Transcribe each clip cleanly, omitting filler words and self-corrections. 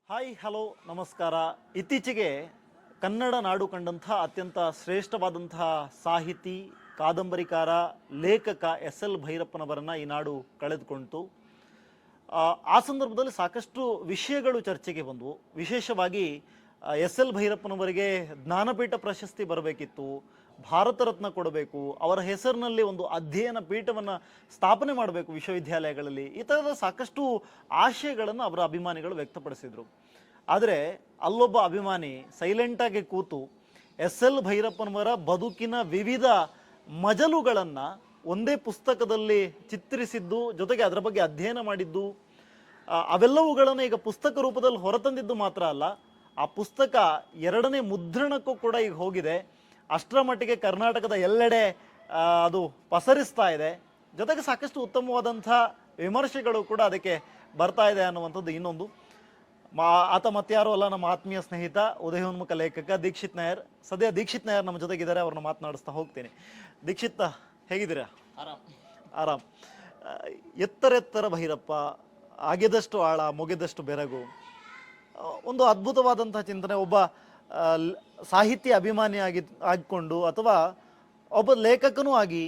Hi hello ನಮಸ್ಕಾರ. ಇತ್ತೀಚೆಗೆ ಕನ್ನಡ ನಾಡು ಕಂಡಂಥ ಅತ್ಯಂತ ಶ್ರೇಷ್ಠವಾದಂತಹ ಸಾಹಿತಿ, ಕಾದಂಬರಿಕಾರ, ಲೇಖಕ ಎಸ್ ಎಲ್ ಭೈರಪ್ಪನವರನ್ನು ಈ ನಾಡು ಕಳೆದುಕೊಂಡಿತು. ಆ ಸಂದರ್ಭದಲ್ಲಿ ಸಾಕಷ್ಟು ವಿಷಯಗಳು ಚರ್ಚೆಗೆ ಬಂದವು. ವಿಶೇಷವಾಗಿ ಎಸ್ ಎಲ್ ಭೈರಪ್ಪನವರಿಗೆ ಜ್ಞಾನಪೀಠ ಪ್ರಶಸ್ತಿ ಬರಬೇಕಿತ್ತು, ಭಾರತ ರತ್ನ ಕೊಡಬೇಕು, ಅವರ ಹೆಸರಿನಲ್ಲಿ ಒಂದು ಅಧ್ಯಯನ ಪೀಠವನ್ನು ಸ್ಥಾಪನೆ ಮಾಡಬೇಕು ವಿಶ್ವವಿದ್ಯಾಲಯಗಳಲ್ಲಿ. ಈ ಥರದ ಸಾಕಷ್ಟು ಆಶಯಗಳನ್ನು ಅವರ ಅಭಿಮಾನಿಗಳು ವ್ಯಕ್ತಪಡಿಸಿದರು. ಆದರೆ ಅಲ್ಲೊಬ್ಬ ಅಭಿಮಾನಿ ಸೈಲೆಂಟಾಗಿ ಕೂತು ಎಸ್ ಎಲ್ ಭೈರಪ್ಪನವರ ಬದುಕಿನ ವಿವಿಧ ಮಜಲುಗಳನ್ನು ಒಂದೇ ಪುಸ್ತಕದಲ್ಲಿ ಚಿತ್ರಿಸಿದ್ದು, ಜೊತೆಗೆ ಅದರ ಬಗ್ಗೆ ಅಧ್ಯಯನ ಮಾಡಿದ್ದು, ಅವೆಲ್ಲವುಗಳನ್ನು ಈಗ ಪುಸ್ತಕ ರೂಪದಲ್ಲಿ ಹೊರತಂದಿದ್ದು ಮಾತ್ರ ಅಲ್ಲ, ಆ ಪುಸ್ತಕ 2ನೇ ಮುದ್ರಣಕ್ಕೂ ಕೂಡ ಈಗ ಹೋಗಿದೆ. ಅಷ್ಟರ ಮಟ್ಟಿಗೆ ಕರ್ನಾಟಕದ ಎಲ್ಲೆಡೆ ಅದು ಪಸರಿಸ್ತಾ ಇದೆ. ಜೊತೆಗೆ ಸಾಕಷ್ಟು ಉತ್ತಮವಾದಂಥ ವಿಮರ್ಶೆಗಳು ಕೂಡ ಅದಕ್ಕೆ ಬರ್ತಾ ಇದೆ ಅನ್ನುವಂಥದ್ದು ಇನ್ನೊಂದು. ಆತ ಮತ್ತಾರೂ ಅಲ್ಲ, ನಮ್ಮ ಆತ್ಮೀಯ ಸ್ನೇಹಿತ, ಉದಯೋನ್ಮುಖ ಲೇಖಕ ದೀಕ್ಷಿತ್ ನಾಯರ್. ಸದ್ಯ ದೀಕ್ಷಿತ್ ನಾಯರ್ ನಮ್ಮ ಜೊತೆಗಿದ್ದಾರೆ, ಅವ್ರನ್ನ ಮಾತನಾಡಿಸ್ತಾ ಹೋಗ್ತೀನಿ. ದೀಕ್ಷಿತ್, ಹೇಗಿದ್ದೀರಾ? ಆರಾಮ್. ಎತ್ತರ ಭೈರಪ್ಪ, ಆಗಿದಷ್ಟು ಆಳ, ಮುಗಿದಷ್ಟು ಬೆರಗು, ಒಂದು ಅದ್ಭುತವಾದಂಥ ಚಿಂತನೆ. ಒಬ್ಬ ಸಾಹಿತ್ಯ ಅಭಿಮಾನಿ ಆಗಿಕೊಂಡು ಅಥವಾ ಒಬ್ಬ ಲೇಖಕನೂ ಆಗಿ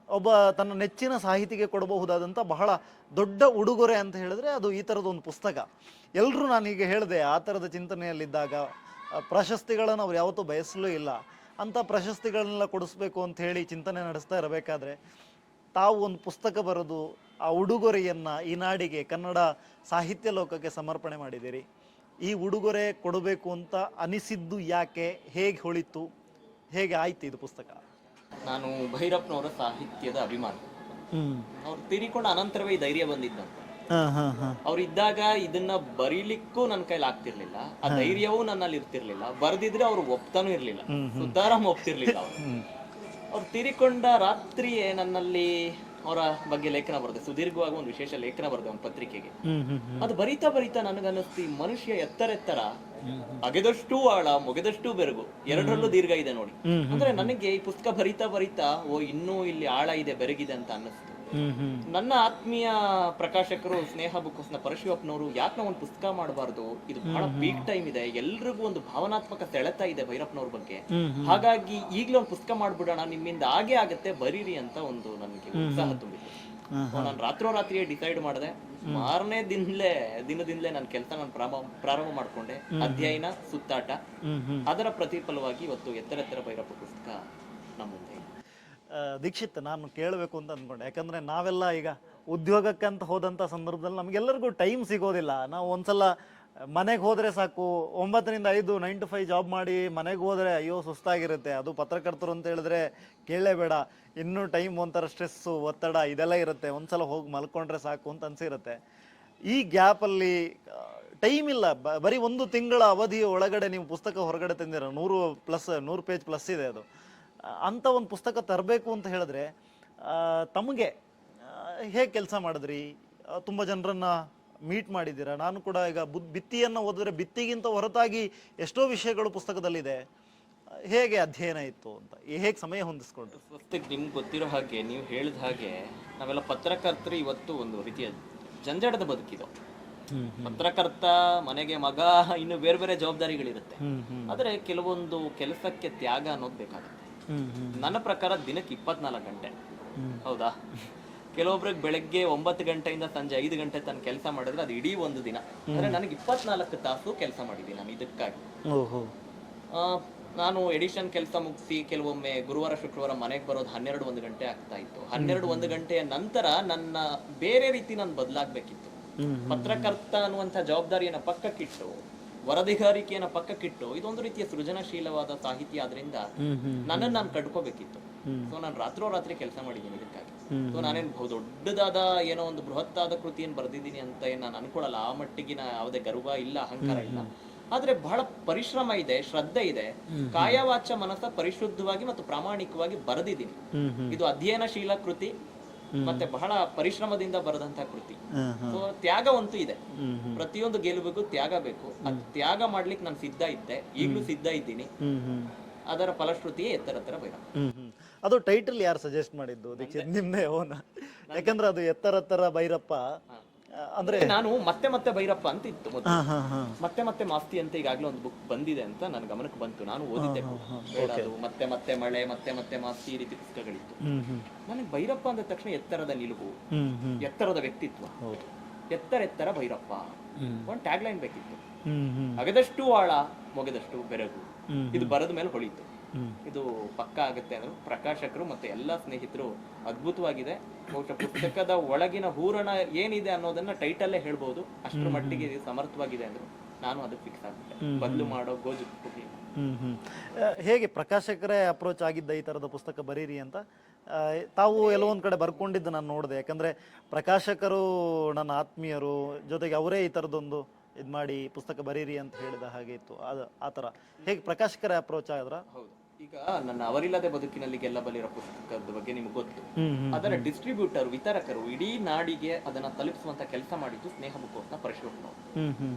ಒಬ್ಬ ತನ್ನ ನೆಚ್ಚಿನ ಸಾಹಿತಿಗೆ ಕೊಡಬಹುದಾದಂಥ ಬಹಳ ದೊಡ್ಡ ಉಡುಗೊರೆ ಅಂತ ಹೇಳಿದ್ರೆ ಅದು ಈ ಥರದ ಒಂದು ಪುಸ್ತಕ. ಎಲ್ಲರೂ ನಾನು ಹೀಗೆ ಹೇಳಿದೆ, ಆ ಥರದ ಚಿಂತನೆಯಲ್ಲಿದ್ದಾಗ ಪ್ರಶಸ್ತಿಗಳನ್ನು ಅವ್ರು ಯಾವತ್ತೂ ಬಯಸಲೂ ಇಲ್ಲ. ಅಂಥ ಪ್ರಶಸ್ತಿಗಳನ್ನೆಲ್ಲ ಕೊಡಿಸ್ಬೇಕು ಅಂತ ಹೇಳಿ ಚಿಂತನೆ ನಡೆಸ್ತಾ ಇರಬೇಕಾದ್ರೆ ತಾವು ಒಂದು ಪುಸ್ತಕ ಬರೆದು ಆ ಉಡುಗೊರೆಯನ್ನು ಈ ನಾಡಿಗೆ, ಕನ್ನಡ ಸಾಹಿತ್ಯ ಲೋಕಕ್ಕೆ ಸಮರ್ಪಣೆ ಮಾಡಿದ್ದೀರಿ. ಈ ಉಡುಗೊರೆ ಕೊಡಬೇಕು ಅಂತ ಅನಿಸಿದ್ದು ಯಾಕೆ, ಹೇಗೆ ಹೊಳಿತು, ಹೇಗೆ ಆಯ್ತು ಇದು ಪುಸ್ತಕ? ನಾನು ಭೈರಪ್ಪನವರ ಸಾಹಿತ್ಯದ ಅಭಿಮಾನಿ. ಅವ್ರು ತೀರಿಕೊಂಡ ಅನಂತರವೇ ಈ ಧೈರ್ಯ ಬಂದಿದ್ದಂತ. ಅವ್ರು ಇದ್ದಾಗ ಇದನ್ನ ಬರೀಲಿಕ್ಕೂ ನನ್ನ ಕೈಲಿ ಆಗ್ತಿರ್ಲಿಲ್ಲ, ಆ ಧೈರ್ಯವೂ ನನ್ನಲ್ಲಿ ಇರ್ತಿರ್ಲಿಲ್ಲ. ಬರ್ದಿದ್ರೆ ಅವ್ರು ಒಪ್ತಾನೂ ಇರ್ಲಿಲ್ಲ, ಸುದ್ದಾರಾಮ್ ಒಪ್ತಿರ್ಲಿಲ್ಲ. ಅವ್ರು ತೀರಿಕೊಂಡ ರಾತ್ರಿಯೇ ನನ್ನಲ್ಲಿ ಅವರ ಬಗ್ಗೆ ಲೇಖನ ಬರೆದೆ, ಸುದೀರ್ಘವಾಗಿ ಒಂದು ವಿಶೇಷ ಲೇಖನ ಬರೆದೆ ಒಂದು ಪತ್ರಿಕೆಗೆ. ಅದು ಬರಿತಾ ನನಗನ್ನಿಸ್ತು, ಮನುಷ್ಯ ಎತ್ತರ, ಅಗೆದಷ್ಟು ಆಳ, ಮುಗೆದಷ್ಟು ಬೆರಗು, ಎರಡರಲ್ಲೂ ದೀರ್ಘ ಇದೆ ನೋಡಿ. ಅಂದ್ರೆ ನನಗೆ ಈ ಪುಸ್ತಕ ಬರಿತಾ ಓ ಇನ್ನೂ ಇಲ್ಲಿ ಆಳ ಇದೆ, ಬೆರಗಿದೆ ಅಂತ ಅನ್ನಿಸ್ತು. ನನ್ನ ಆತ್ಮೀಯ ಪ್ರಕಾಶಕರು ಸ್ನೇಹ ಬುಕ್ಸ್ನ ಪರಶಿವಪ್ಪನವರು, ಯಾಕೆ ನಾವು ಒಂದು ಪುಸ್ತಕ ಮಾಡಬಾರ್ದು, ಇದು ಬಹಳ ಪೀಕ್ ಟೈಮ್ ಇದೆ, ಎಲ್ರಿಗೂ ಒಂದು ಭಾವನಾತ್ಮಕ ಸೆಳೆತ ಇದೆ ಭೈರಪ್ಪನವ್ರ ಬಗ್ಗೆ, ಹಾಗಾಗಿ ಈಗಲೇ ಒಂದು ಪುಸ್ತಕ ಮಾಡ್ಬಿಡೋಣ, ನಿಮ್ಮಿಂದ ಹಾಗೆ ಆಗತ್ತೆ, ಬರೀರಿ ಅಂತ ಒಂದು ನನಗೆ ಉತ್ಸಾಹ ತುಂಬಿತ್ತು. ನಾನು ರಾತ್ರೋರಾತ್ರಿಯೇ ಡಿಸೈಡ್ ಮಾಡಿದೆ. ಮಾರನೇ ದಿನದಿಂದಲೇ ನನ್ನ ಕೆಲಸ ನಾನು ಪ್ರಾರಂಭ ಮಾಡ್ಕೊಂಡೆ. ಅಧ್ಯಯನ, ಸುತ್ತಾಟ, ಅದರ ಪ್ರತಿಫಲವಾಗಿ ಇವತ್ತು ಎತ್ತರ ಭೈರಪ್ಪ ಪುಸ್ತಕ ನಮ್ಮ ಮುಂದೆ. ದೀಕ್ಷಿತ್, ನಾನು ಕೇಳಬೇಕು ಅಂತ ಅಂದ್ಕೊಂಡೆ, ಯಾಕಂದರೆ ನಾವೆಲ್ಲ ಈಗ ಉದ್ಯೋಗಕ್ಕಂತ ಹೋದಂಥ ಸಂದರ್ಭದಲ್ಲಿ ನಮಗೆಲ್ಲರಿಗೂ ಟೈಮ್ ಸಿಗೋದಿಲ್ಲ. ನಾವು ಒಂದ್ಸಲ ಮನೆಗೆ ಹೋದರೆ ಸಾಕು, 9 to 5 9 to 5 ಜಾಬ್ ಮಾಡಿ ಮನೆಗೆ ಹೋದರೆ ಅಯ್ಯೋ ಸುಸ್ತಾಗಿರುತ್ತೆ. ಅದು ಪತ್ರಕರ್ತರು ಅಂತ ಹೇಳಿದ್ರೆ ಕೇಳಲೇಬೇಡ, ಇನ್ನೂ ಟೈಮ್ ಒಂಥರ ಸ್ಟ್ರೆಸ್ಸು, ಒತ್ತಡ ಇದೆಲ್ಲ ಇರುತ್ತೆ. ಒಂದ್ಸಲ ಹೋಗಿ ಮಲ್ಕೊಂಡ್ರೆ ಸಾಕು ಅಂತ ಅನಿಸಿರುತ್ತೆ. ಈ ಗ್ಯಾಪಲ್ಲಿ ಟೈಮ್ ಇಲ್ಲ. ಬರೀ 1 ತಿಂಗಳ ಅವಧಿಯ ಒಳಗಡೆ ನೀವು ಪುಸ್ತಕ ಹೊರಗಡೆ ತಂದಿರ, 100 ಪೇಜ್ ಪ್ಲಸ್ ಇದೆ ಅದು. ಅಂಥ ಒಂದು ಪುಸ್ತಕ ತರಬೇಕು ಅಂತ ಹೇಳಿದ್ರೆ ತಮಗೆ ಹೇಗೆ ಕೆಲಸ ಮಾಡಿದ್ರಿ? ತುಂಬ ಜನರನ್ನು ಮೀಟ್ ಮಾಡಿದ್ದೀರಾ. ನಾನು ಕೂಡ ಈಗ ಭಿತ್ತಿಯನ್ನು ಓದಿದ್ರೆ ಭಿತ್ತಿಗಿಂತ ಹೊರತಾಗಿ ಎಷ್ಟೋ ವಿಷಯಗಳು ಪುಸ್ತಕದಲ್ಲಿದೆ. ಹೇಗೆ ಅಧ್ಯಯನ ಇತ್ತು ಅಂತ, ಹೇಗೆ ಸಮಯ ಹೊಂದಿಸ್ಕೊಂಡ್ರು? ಸ್ವಸ್ತಿಗೆ ನಿಮ್ಗೆ ಗೊತ್ತಿರೋ ಹಾಗೆ, ನೀವು ಹೇಳಿದ ಹಾಗೆ, ನಾವೆಲ್ಲ ಪತ್ರಕರ್ತರು ಇವತ್ತು ಒಂದು ರೀತಿಯ ಜಂಜಾಟದ ಬದುಕಿದು. ಪತ್ರಕರ್ತ, ಮನೆಗೆ ಮಗ, ಇನ್ನು ಬೇರೆ ಬೇರೆ ಜವಾಬ್ದಾರಿಗಳಿರುತ್ತೆ. ಆದರೆ ಕೆಲವೊಂದು ಕೆಲಸಕ್ಕೆ ತ್ಯಾಗ ಅನ್ನೋದು ಬೇಕಾಗುತ್ತೆ. ನನ್ನ ಪ್ರಕಾರ ದಿನಕ್ಕೆ 24 ಗಂಟೆ, ಹೌದಾ? ಕೆಲವೊಬ್ರಿಗೆ ಬೆಳಗ್ಗೆ 9 ಗಂಟೆಯಿಂದ ಸಂಜೆ 5 ಗಂಟೆ ತನಕ ಕೆಲಸ ಮಾಡಿದ್ರೆ ಅದು ಇಡೀ ಒಂದು ದಿನ. ಅಂದ್ರೆ ನನಗೆ 24 ತಾಸು ಕೆಲಸ ಮಾಡಿದ್ದೀನಿ ನಾನು ಇದಕ್ಕಾಗಿ. ನಾನು ಎಡಿಷನ್ ಕೆಲಸ ಮುಗಿಸಿ ಕೆಲವೊಮ್ಮೆ ಗುರುವಾರ ಶುಕ್ರವಾರ ಮನೆಗೆ ಬರೋದು 12-1 ಗಂಟೆ ಆಗ್ತಾ ಇತ್ತು. 12-1 ಗಂಟೆಯ ನಂತರ ನನ್ನ ಬೇರೆ ರೀತಿ ನಾನು ಬದಲಾಗಬೇಕಿತ್ತು. ಪತ್ರಕರ್ತ ಅನ್ನುವಂಥ ಜವಾಬ್ದಾರಿಯನ್ನ ಪಕ್ಕಕ್ಕಿಟ್ಟು, ವರದಿಗಾರಿಕೆಯನ್ನ ಪಕ್ಕಕ್ಕಿಟ್ಟು, ಇದೊಂದು ರೀತಿಯ ಸೃಜನಶೀಲವಾದ ಸಾಹಿತ್ಯ ಆದ್ರಿಂದ ನನ್ನನ್ನು ನಾನು ಕಟ್ಕೋಬೇಕಿತ್ತು. ಸೊ ನಾನು ರಾತ್ರೋರಾತ್ರಿ ಕೆಲಸ ಮಾಡಿದ್ದೀನಿ ಇದಕ್ಕಾಗಿ. ಸೊ ನಾನೇನು ದೊಡ್ಡದಾದ ಏನೋ ಒಂದು ಬೃಹತ್ತಾದ ಕೃತಿಯನ್ನು ಬರೆದಿದ್ದೀನಿ ಅಂತ ಏನು ನಾನು ಅನ್ಕೊಳ್ಳಲ್ಲ. ಆ ಮಟ್ಟಿಗಿನ ಯಾವುದೇ ಗರ್ವ ಇಲ್ಲ, ಅಹಂಕಾರ ಇಲ್ಲ. ಆದ್ರೆ ಬಹಳ ಪರಿಶ್ರಮ ಇದೆ, ಶ್ರದ್ಧೆ ಇದೆ, ಕಾಯವಾಚ ಮನಸ್ಸ ಪರಿಶುದ್ಧವಾಗಿ ಮತ್ತು ಪ್ರಾಮಾಣಿಕವಾಗಿ ಬರೆದಿದ್ದೀನಿ. ಇದು ಅಧ್ಯಯನಶೀಲ ಕೃತಿ, ಮತ್ತೆ ಬಹಳ ಪರಿಶ್ರಮದಿಂದ ಬರೆದಂತ ಕೃತಿ. ಸೊ ತ್ಯಾಗ ಅಂತೂ ಇದೆ. ಪ್ರತಿಯೊಂದು ಗೆಲುವಿಗೂ ತ್ಯಾಗ ಬೇಕು. ಅದು ತ್ಯಾಗ ಮಾಡ್ಲಿಕ್ಕೆ ನಾನು ಸಿದ್ಧ ಇದ್ದೆ, ಈಗಲೂ ಸಿದ್ಧ ಇದ್ದೀನಿ. ಅದರ ಫಲಶ್ರುತಿಯೇ ಎತ್ತರ ಭೈರಪ್ಪ. ಅದು ಟೈಟಲ್ ಯಾರು ಸಜೆಸ್ಟ್ ಮಾಡಿದ್ದು? ದೀಕ್ಷಿತ್, ನಿಮ್ದೇ ಓನ? ಯಾಕಂದ್ರೆ ಅದು ಎತ್ತರ ಭೈರಪ್ಪ ಅಂದ್ರೆ ನಾನು ಮತ್ತೆ ಮತ್ತೆ ಭೈರಪ್ಪ ಅಂತ ಇತ್ತು ಮೊದಲು. ಹಾ ಹಾ ಹಾ ಮತ್ತೆ ಮತ್ತೆ ಮಾಸ್ತಿ ಅಂತ ಈಗಾಗಲೇ ಒಂದು ಬುಕ್ ಬಂದಿದೆ ಅಂತ ನನ್ನ ಗಮನಕ್ಕೆ ಬಂತು. ನಾನು ಓದಿದ್ದೆ ಕೂಡ. ಬೇಡದು, ಮತ್ತೆ ಮತ್ತೆ ಮಳೆ, ಮತ್ತೆ ಮತ್ತೆ ಮಾಸ್ತಿ, ಈ ರೀತಿ ಪುಸ್ತಕಗಳಿತ್ತು. ನನಗೆ ಭೈರಪ್ಪ ಅಂದ ತಕ್ಷಣ ಎತ್ತರದ ನಿಲುವು, ಎತ್ತರದ ವ್ಯಕ್ತಿತ್ವ, ಎತ್ತರ ಭೈರಪ್ಪ ಒಂದು ಟ್ಯಾಗ್ ಲೈನ್ ಬೇಕಿತ್ತು. ಅಗದಷ್ಟು ಆಳ, ಮೊಗದಷ್ಟು ಬೆರಗು, ಇದು ಬರದ ಮೇಲೆ ಹೊಳಿತು. ಇದು ಪಕ್ಕಾ ಆಗುತ್ತೆ ಅಂದ್ರೆ ಪ್ರಕಾಶಕರು ಮತ್ತೆ ಎಲ್ಲಾ ಸ್ನೇಹಿತರು ಅದ್ಭುತವಾಗಿದೆ. ಬಹುಶಃ ಪುಸ್ತಕದ ಒಳಗಿನ ಹೂರಣ ಏನಿದೆ ಅನ್ನೋದನ್ನ ಟೈಟಲ್ಲೇ ಹೇಳ್ಬೋದು. ಅಷ್ಟರ ಮಟ್ಟಿಗೆ ಇದು ಸಮರ್ಥವಾಗಿದೆ ಅಂದ್ರೆ ನಾನು ಅದಕ್ಕೆ ಫಿಕ್ಸ್ ಆಗ್ಬಿಟ್ಟೆ. ಬದಲು ಮಾಡೋ ಗೋಜು ಹೋಗಿ. ಹೇಗೆ ಪ್ರಕಾಶಕರೇ ಅಪ್ರೋಚ್ ಆಗಿದ್ದ ಈ ತರದ ಪುಸ್ತಕ ಬರೀರಿ ಅಂತ? ತಾವು ಎಲ್ಲೊಂದ್ ಕಡೆ ಬರ್ಕೊಂಡಿದ್ದು ನಾನು ನೋಡಿದೆ. ಯಾಕಂದ್ರೆ ಪ್ರಕಾಶಕರು ನನ್ನ ಆತ್ಮೀಯರು, ಜೊತೆಗೆ ಅವರೇ ಈ ತರದೊಂದು ಇದ್ ಮಾಡಿ ಪುಸ್ತಕ ಬರೀರಿ ಅಂತ ಹೇಳಿದ ಹಾಗೆ ಇತ್ತು. ಆ ತರ ಹೇಗೆ ಪ್ರಕಾಶಕರೇ ಅಪ್ರೋಚ್ ಆದ್ರ? ಹೌದು. ಈಗ ನನ್ನ ಅವರಿಲ್ಲದೆ ಬದುಕಿನಲ್ಲಿ ಗೆಲ್ಲಬಲ್ಲಿರೋ ಪುಸ್ತಕದ ಬಗ್ಗೆ ನಿಮ್ಗೆ ಗೊತ್ತು. ಅದರ ಡಿಸ್ಟ್ರಿಬ್ಯೂಟರ್, ವಿತರಕರು ಇಡೀ ನಾಡಿಗೆ ಅದನ್ನ ತಲುಪಿಸುವಂತ ಕೆಲಸ ಮಾಡಿದ್ದು ಸ್ನೇಹ ಬುಕ್ಸ್ನ ಪರಿಶೋಧನೆ.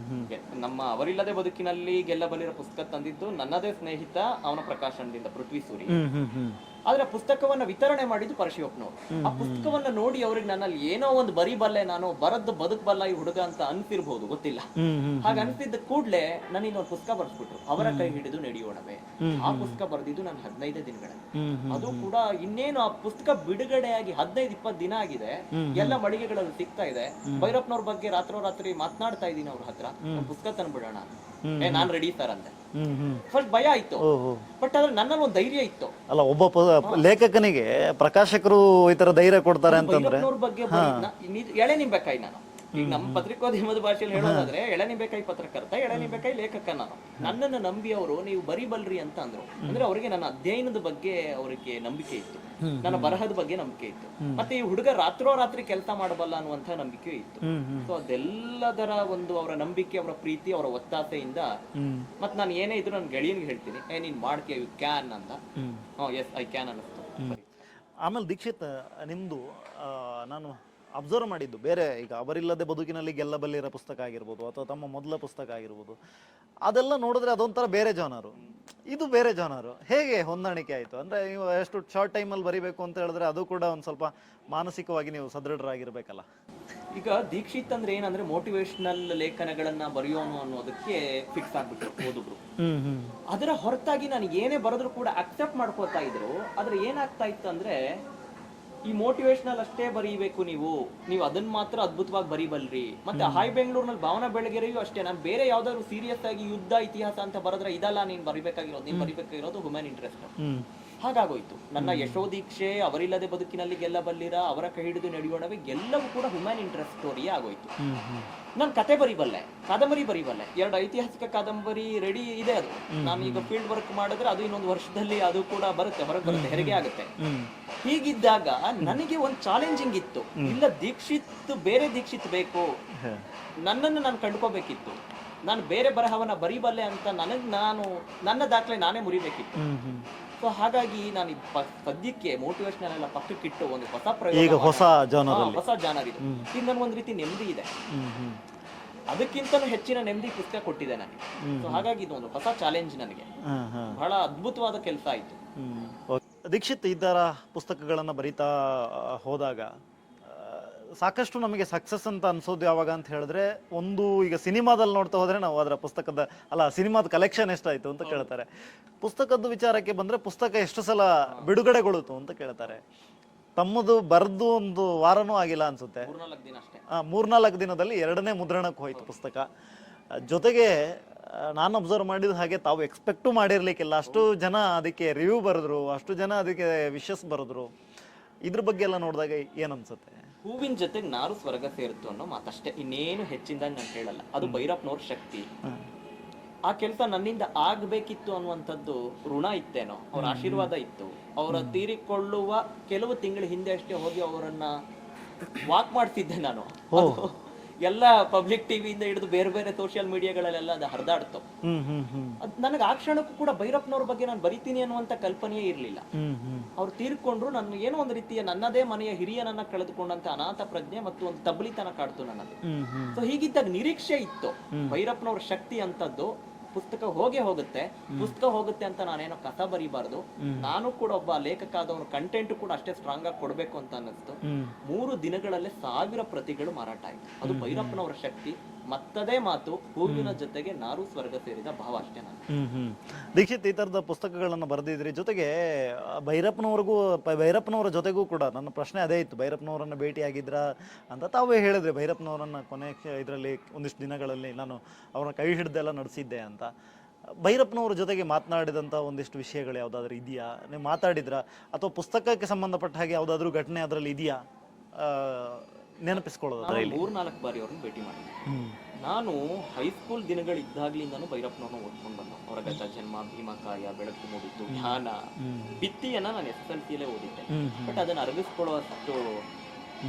ನಮ್ಮ ಅವರಿಲ್ಲದೆ ಬದುಕಿನಲ್ಲಿ ಗೆಲ್ಲಬಲ್ಲಿರೋ ಪುಸ್ತಕ ತಂದಿದ್ದು ನನ್ನದೇ ಸ್ನೇಹಿತ, ಅವನ ಪ್ರಕಾಶನದಿಂದ ಪೃಥ್ವಿ ಸೂರಿ. ಆದ್ರೆ ಪುಸ್ತಕವನ್ನ ವಿತರಣೆ ಮಾಡಿದ್ದು ಪರಶಿವಪ್ಪನವರು. ಆ ಪುಸ್ತಕವನ್ನ ನೋಡಿ ಅವ್ರಿಗೆ ನನ್ನಲ್ಲಿ ಏನೋ ಒಂದು ಬರಿಬಲ್ಲೆ, ನಾನು ಬರದ್ದು ಬದುಕಬಲ್ಲ ಈ ಹುಡುಗ ಅಂತ ಅನ್ಸಿರ್ಬಹುದು, ಗೊತ್ತಿಲ್ಲ. ಹಾಗ ಅನ್ಸಿದ್ದ ಕೂಡ್ಲೆ ನನಗೆ ಒಂದು ಪುಸ್ತಕ ಬರ್ಸ್ಬಿಟ್ರು, ಅವರ ಕೈ ಹಿಡಿದು ನಡೆಯೋಣವೇ. ಆ ಪುಸ್ತಕ ಬರ್ದಿದ್ದು ನಾನು 15 ದಿನಗಳಲ್ಲಿ. ಅದು ಕೂಡ ಇನ್ನೇನು ಆ ಪುಸ್ತಕ ಬಿಡುಗಡೆಯಾಗಿ 15-20 ದಿನ ಆಗಿದೆ. ಎಲ್ಲ ಮಳಿಗೆಗಳಲ್ಲಿ ಸಿಗ್ತಾ ಇದೆ. ಭೈರಪ್ಪನವ್ರ ಬಗ್ಗೆ ರಾತ್ರೋರಾತ್ರಿ ಮಾತನಾಡ್ತಾ ಇದ್ದೀನಿ ಅವ್ರ ಹತ್ರ, ಪುಸ್ತಕ ತಂದ್ಬಿಡೋಣ. ನಾನ್ ರೆಡಿ ಸರ್ ಅಂದೆ. ಫಸ್ಟ್ ಭಯ ಆಯ್ತು, ಬಟ್ ಅದ್ರ ನನ್ನಲ್ಲಿ ಒಂದು ಧೈರ್ಯ ಇತ್ತು. ಅಲ್ಲ, ಒಬ್ಬ ಲೇಖಕನಿಗೆ ಪ್ರಕಾಶಕರು ಈ ತರ ಧೈರ್ಯ ಕೊಡ್ತಾರೆ ಅಂತಂದ್ರೆ ಭೈರಪ್ಪನವ್ರ ಬಗ್ಗೆ ಎಳೆ ನಿಂಬೆಕಾಯಿ ನಾನು. ಈಗ ನಮ್ಮ ಪತ್ರಿಕೋದ್ಯಮದ ಭಾಷೆಯಲ್ಲಿ ಹೇಳೋದಾದ್ರೆ ಎಳೆ ನಿಂಬೆಕಾಯಿ ಪತ್ರಕರ್ತ, ಎಳೆ ನಿಂಬೆಕಾಯಿ ಲೇಖಕ ನಾನು. ನನ್ನನ್ನು ನಂಬಿ ಅವರು ನೀವು ಬರಿಬಲ್ರಿ ಅಂತ ಅಂದ್ರು. ಅಂದ್ರೆ ಅವರಿಗೆ ನನ್ನ ಅಧ್ಯಯನದ ಬಗ್ಗೆ ಅವರಿಗೆ ನಂಬಿಕೆ ಇತ್ತು, ನನ್ನ ಬರಹದ ಬಗ್ಗೆ ನಂಬಿಕೆ ಇತ್ತು, ಮತ್ತೆ ಈ ಹುಡುಗ ರಾತ್ರೋರಾತ್ರಿ ಕೆಲಸ ಮಾಡಬಲ್ಲ ಅನ್ನುವಂತ ನಂಬಿಕೆ ಇತ್ತು. ಸೊ ಅದೆಲ್ಲದರ ಒಂದು ಅವರ ನಂಬಿಕೆ, ಅವರ ಪ್ರೀತಿ, ಅವರ ಒತ್ತಾಸೆಯಿಂದ ಮತ್ ನಾನು ಏನೇ ಇದ್ರು ನನ್ನ ಗೆಳೆಯನ್ಗೆ ಹೇಳ್ತೀನಿ, ನೀನ್ ಮಾಡ್ಕೆ, ಯು ಕ್ಯಾನ್ ಅಂತ. ಎಸ್ ಐ ಕ್ಯಾನ್ ಅನ್ನಿಸ್ತು. ಆಮೇಲೆ ದೀಕ್ಷಿತ್, ನಿಮ್ದು ನಾನು ಅಬ್ಸರ್ವ್ ಮಾಡಿದ್ದು ಬೇರೆ, ಈಗ ಅವರಿಲ್ಲದೆ ಬದುಕಿನಲ್ಲಿ ಗೆಲ್ಲಬಲ್ಲಿರೋ ಪುಸ್ತಕ ಆಗಿರ್ಬೋದು, ಅಥವಾ ತಮ್ಮ ಮೊದಲ ಪುಸ್ತಕ ಆಗಿರ್ಬೋದು, ಅದೆಲ್ಲ ನೋಡಿದ್ರೆ ಅದೊಂಥರ ಬೇರೆ ಜಾನರು, ಇದು ಬೇರೆ ಜಾನರು. ಹೇಗೆ ಹೊಂದಾಣಿಕೆ ಆಯಿತು? ಅಂದರೆ ನೀವು ಎಷ್ಟು ಶಾರ್ಟ್ ಟೈಮಲ್ಲಿ ಬರಿಬೇಕು ಅಂತ ಹೇಳಿದ್ರೆ ಅದು ಕೂಡ ಒಂದು ಸ್ವಲ್ಪ ಮಾನಸಿಕವಾಗಿ ನೀವು ಸದೃಢರಾಗಿರ್ಬೇಕಲ್ಲ. ಈಗ ದೀಕ್ಷಿತ್ ಅಂದ್ರೆ ಏನಂದ್ರೆ ಮೋಟಿವೇಶನಲ್ ಲೇಖನಗಳನ್ನ ಬರೆಯೋನು ಅನ್ನೋದಕ್ಕೆ ಫಿಕ್ಸ್ ಆಗ್ಬಿಟ್ರು ಓದುಬ್ರು. ಅದರ ಹೊರತಾಗಿ ನಾನು ಏನೇ ಬರೆದ್ರು ಕೂಡ ಅಕ್ಸೆಪ್ಟ್ ಮಾಡ್ಕೋತಾ ಇದ್ರು. ಆದ್ರೆ ಏನಾಗ್ತಾ ಇತ್ತು ಅಂದ್ರೆ, ಈ ಮೋಟಿವೇಶನಲ್ ಅಷ್ಟೇ ಬರೀಬೇಕು ನೀವು ಅದನ್ನ ಮಾತ್ರ ಅದ್ಭುತವಾಗಿ ಬರೀಬಲ್ರಿ. ಮತ್ತೆ ಹಾಯ್ ಬೆಂಗಳೂರಿನಲ್ಲಿ ಭಾವನಾ ಬೆಳಗೆರೆಯೂ ಅಷ್ಟೇ, ನಾನು ಬೇರೆ ಯಾವ್ದಾದ್ರು ಸೀರಿಯಸ್ ಆಗಿ ಯುದ್ಧ ಇತಿಹಾಸ ಅಂತ ಬರೆದ್ರೆ ಇದಲ್ಲ ನೀನ್ ಬರಿಬೇಕಾಗಿರೋದು ಹ್ಯೂಮನ್ ಇಂಟ್ರೆಸ್ಟ್. ಹಾಗಾಗೋಯ್ತು. ನನ್ನ ಯಶೋದೀಕ್ಷೆ, ಅವರಿಲ್ಲದೆ ಬದುಕಿನಲ್ಲಿ ಗೆಲ್ಲಬಲ್ಲಿರ, ಅವರ ಕೈ ಹಿಡಿದು ನಡೆಯೋಣವೇ, ಎಲ್ಲವೂ ಕೂಡ ಹ್ಯೂಮನ್ ಇಂಟ್ರೆಸ್ಟ್ ಸ್ಟೋರಿಯೇ ಆಗೋಯ್ತು. ನಾನು ಕತೆ ಬರೀಬಲ್ಲೆ, ಕಾದಂಬರಿ ಬರೀಬಲ್ಲೆ. 2 ಐತಿಹಾಸಿಕ ಕಾದಂಬರಿ ರೆಡಿ ಇದೆ. ಅದು ನಾನು ಈಗ ಫೀಲ್ಡ್ ವರ್ಕ್ ಮಾಡಿದ್ರೆ ಅದು ಇನ್ನೊಂದು ವರ್ಷದಲ್ಲಿ ಅದು ಕೂಡ ಹೊರಗೆ ಬರುತ್ತೆ, ಹೆರಿಗೆ ಆಗುತ್ತೆ. ಹೀಗಿದ್ದಾಗ ನನಗೆ ಒಂದು ಚಾಲೆಂಜಿಂಗ್ ಇತ್ತು. ಇಲ್ಲ, ಬೇರೆ ದೀಕ್ಷಿತ್ ಬೇಕು, ನನ್ನನ್ನು ನಾನು ಕಂಡುಕೋಬೇಕಿತ್ತು. ನಾನು ಬೇರೆ ಬರಹವನ್ನ ಬರೀಬಲ್ಲೆ ಅಂತ ನನ್ನ ದಾಖಲೆ ನಾನೇ ಮುರಿಬೇಕಿತ್ತು. ಸೊ ಹಾಗಾಗಿ ನಾನು ಸದ್ಯಕ್ಕೆ ಮೋಟಿವೇಶನಲ್ ಎಲ್ಲ ಪಕ್ಕಕ್ಕಿಟ್ಟು ಒಂದು ಹೊಸ ಪ್ರಯೋಗ, ಹೊಸ ಜಾನರ್ ಇದು. ಈಗ ನನ್ಗೊಂದು ರೀತಿ ನೆಮ್ಮದಿ ಇದೆ. ಅದಕ್ಕಿಂತಲೂ ಹೆಚ್ಚಿನ ನೆಮ್ಮದಿ ಪುಸ್ತಕ ಕೊಟ್ಟಿದೆ ನನಗೆ. ಸೊ ಹಾಗಾಗಿ ಇದು ಒಂದು ಹೊಸ ಚಾಲೆಂಜ್ ನನಗೆ. ಬಹಳ ಅದ್ಭುತವಾದ ಕೆಲಸ ಆಯ್ತು. ದೀಕ್ಷಿತ್ ಈ ತರ ಪುಸ್ತಕಗಳನ್ನ ಬರೀತಾ ಹೋದಾಗ ಸಾಕಷ್ಟು ನಮಗೆ ಸಕ್ಸಸ್ ಅಂತ ಅನ್ಸೋದು ಯಾವಾಗ ಅಂತ ಹೇಳಿದ್ರೆ, ಒಂದು ಈಗ ಸಿನಿಮಾದಲ್ಲಿ ನೋಡ್ತಾ ಹೋದ್ರೆ ನಾವು ಅದರ ಸಿನಿಮಾದ ಕಲೆಕ್ಷನ್ ಎಷ್ಟಾಯ್ತು ಅಂತ ಕೇಳ್ತಾರೆ. ಪುಸ್ತಕದ ವಿಚಾರಕ್ಕೆ ಬಂದ್ರೆ ಪುಸ್ತಕ ಎಷ್ಟು ಸಲ ಬಿಡುಗಡೆಗೊಳ್ತು ಅಂತ ಕೇಳ್ತಾರೆ. ತಮ್ಮದು ಬರೆದು ಒಂದು ವಾರನೂ ಆಗಿಲ್ಲ ಅನ್ಸುತ್ತೆ, 3-4 ದಿನದಲ್ಲಿ 2ನೇ ಮುದ್ರಣಕ್ಕೆ ಹೋಯ್ತು ಪುಸ್ತಕ. ಜೊತೆಗೆ ನಾನು ಅಬ್ಸರ್ವ್ ಮಾಡಿದ ಹಾಗೆ ತಾವು ಎಕ್ಸ್ಪೆಕ್ಟು ಮಾಡಿರ್ಲಿಕ್ಕಿಲ್ಲ, ಅಷ್ಟು ಜನ ಅದಕ್ಕೆ ರಿವ್ಯೂ ಬರೆದ್ರು, ಅಷ್ಟು ಜನ ಅದಕ್ಕೆ ವಿಶಸ್ ಬರೆದ್ರು. ಇದ್ರ ಬಗ್ಗೆ ಎಲ್ಲ ನೋಡಿದಾಗ ಏನನ್ಸುತ್ತೆ? ಹೂವಿನ ಜೊತೆಗೆ ನಾರು ಸ್ವರ್ಗ ಸೇರಿತು ಅನ್ನೋ ಮಾತಷ್ಟೇ, ಇನ್ನೇನು ಹೆಚ್ಚಿಂದ ನಾನು ಹೇಳಲ್ಲ. ಅದು ಭೈರಪ್ಪನವ್ರ ಶಕ್ತಿ. ಆ ಕೆಲಸ ನನ್ನಿಂದ ಆಗ್ಬೇಕಿತ್ತು ಅನ್ನುವಂಥದ್ದು ಋಣ ಇತ್ತೇನೋ, ಅವ್ರ ಆಶೀರ್ವಾದ ಇತ್ತು. ಅವರ ತೀರಿಕೊಳ್ಳುವ ಕೆಲವು ತಿಂಗಳ ಹಿಂದೆ ಅಷ್ಟೇ ಹೋಗಿ ಅವರನ್ನ ವಾಕ್ ಮಾಡ್ತಿದ್ದೆ ನಾನು. ಎಲ್ಲ ಪಬ್ಲಿಕ್ ಟಿವಿಯಿಂದ ಹಿಡಿದು ಬೇರೆ ಬೇರೆ ಸೋಷಿಯಲ್ ಮೀಡಿಯಾಗಳಲ್ಲೆಲ್ಲ ಅದು ಹರಿದಾಡ್ತು. ನನಗೆ ಆ ಕ್ಷಣಕ್ಕೂ ಕೂಡ ಭೈರಪ್ಪನವ್ರ ಬಗ್ಗೆ ನಾನು ಬರಿತೀನಿ ಅನ್ನುವಂತ ಕಲ್ಪನೆಯೇ ಇರ್ಲಿಲ್ಲ. ಅವ್ರು ತೀರ್ಕೊಂಡ್ರು. ನನ್ನ ಏನೋ ಒಂದು ರೀತಿಯ ನನ್ನದೇ ಮನೆಯ ಹಿರಿಯನನ್ನ ಕಳೆದುಕೊಂಡಂತ ಅನಾಥ ಪ್ರಜ್ಞೆ ಮತ್ತು ಒಂದು ತಬ್ಲಿತನ ಕಾಡ್ತು ನನ್ನಲ್ಲಿ. ಸೊ ಹೀಗಿದ್ದಾಗ ನಿರೀಕ್ಷೆ ಇತ್ತು ಭೈರಪ್ಪನವ್ರ ಶಕ್ತಿ ಅಂತದ್ದು ಪುಸ್ತಕ ಹೋಗೇ ಹೋಗುತ್ತೆ. ಪುಸ್ತಕ ಹೋಗುತ್ತೆ ಅಂತ ನಾನೇನೋ ಕಸ ಬರೀಬಾರ್ದು. ನಾನು ಕೂಡ ಒಬ್ಬ ಲೇಖಕ ಆದವನು, ಕಂಟೆಂಟ್ ಕೂಡ ಅಷ್ಟೇ ಸ್ಟ್ರಾಂಗ್ ಆಗಿ ಕೊಡ್ಬೇಕು ಅಂತ ಅನ್ನಿಸ್ತು. 3 ದಿನಗಳಲ್ಲೇ 1000 ಪ್ರತಿಗಳು ಮಾರಾಟ ಆಯ್ತು. ಅದು ಭೈರಪ್ಪನವರ ಶಕ್ತಿ. ಮತ್ತದೇ ಮಾತು, ಹೂವಿನ ಜೊತೆಗೆ ನಾರು ಸ್ವರ್ಗ ಸೇರಿದ ಭಾವ ಅಷ್ಟೇ ನಾನು. ದೀಕ್ಷಿತ್, ಈ ತರದ ಪುಸ್ತಕಗಳನ್ನು ಬರೆದಿದ್ರಿ. ಜೊತೆಗೆ ಭೈರಪ್ಪನವರ ಜೊತೆಗೂ ಕೂಡ ನನ್ನ ಪ್ರಶ್ನೆ ಅದೇ ಇತ್ತು, ಭೈರಪ್ಪನವರನ್ನ ಭೇಟಿಯಾಗಿದ್ರ ಅಂತ ತಾವೇ ಹೇಳಿದ್ರಿ. ಭೈರಪ್ಪನವರನ್ನ ಕೊನೆ ಇದರಲ್ಲಿ ಒಂದಿಷ್ಟು ದಿನಗಳಲ್ಲಿ ನಾನು ಅವ್ರನ್ನ ಕೈ ಹಿಡ್ದೆಲ್ಲ ನಡೆಸಿದ್ದೆ ಅಂತ. ಭೈರಪ್ಪನವ್ರ ಜೊತೆಗೆ ಮಾತನಾಡಿದಂಥ ಒಂದಿಷ್ಟು ವಿಷಯಗಳು ಯಾವುದಾದ್ರೂ ಇದೆಯಾ? ನೀವು ಮಾತಾಡಿದ್ರ ಅಥವಾ ಪುಸ್ತಕಕ್ಕೆ ಸಂಬಂಧಪಟ್ಟ ಹಾಗೆ ಯಾವುದಾದ್ರೂ ಘಟನೆ ಅದರಲ್ಲಿ ಇದೆಯಾ ನೆನಪಿಸ್ಕೊಳ್ಳೋದು? 3-4 ಬಾರಿ ಅವ್ರನ್ನ ಭೇಟಿ ಮಾಡಿದ್ದೆ. ನಾನು ಹೈಸ್ಕೂಲ್ ದಿನಗಳಿದ್ದಾಗ್ಲಿಂದನೂ ಭೈರಪ್ಪನವ್ರನ್ನ ಓದ್ಕೊಂಡು ಬಂದ. ಅವರ ಗತ ಜನ್ಮ, ಭೀಮಕಾಯ, ಬೆಳಕು ಮೂಡಿತು, ಧ್ಯಾನ, ಭಿತ್ತಿಯನ್ನ ನಾನು SSLC ಓದಿದ್ದೆ. ಬಟ್ ಅದನ್ನ ಅರಗಿಸ್ಕೊಳ್ಳುವಷ್ಟು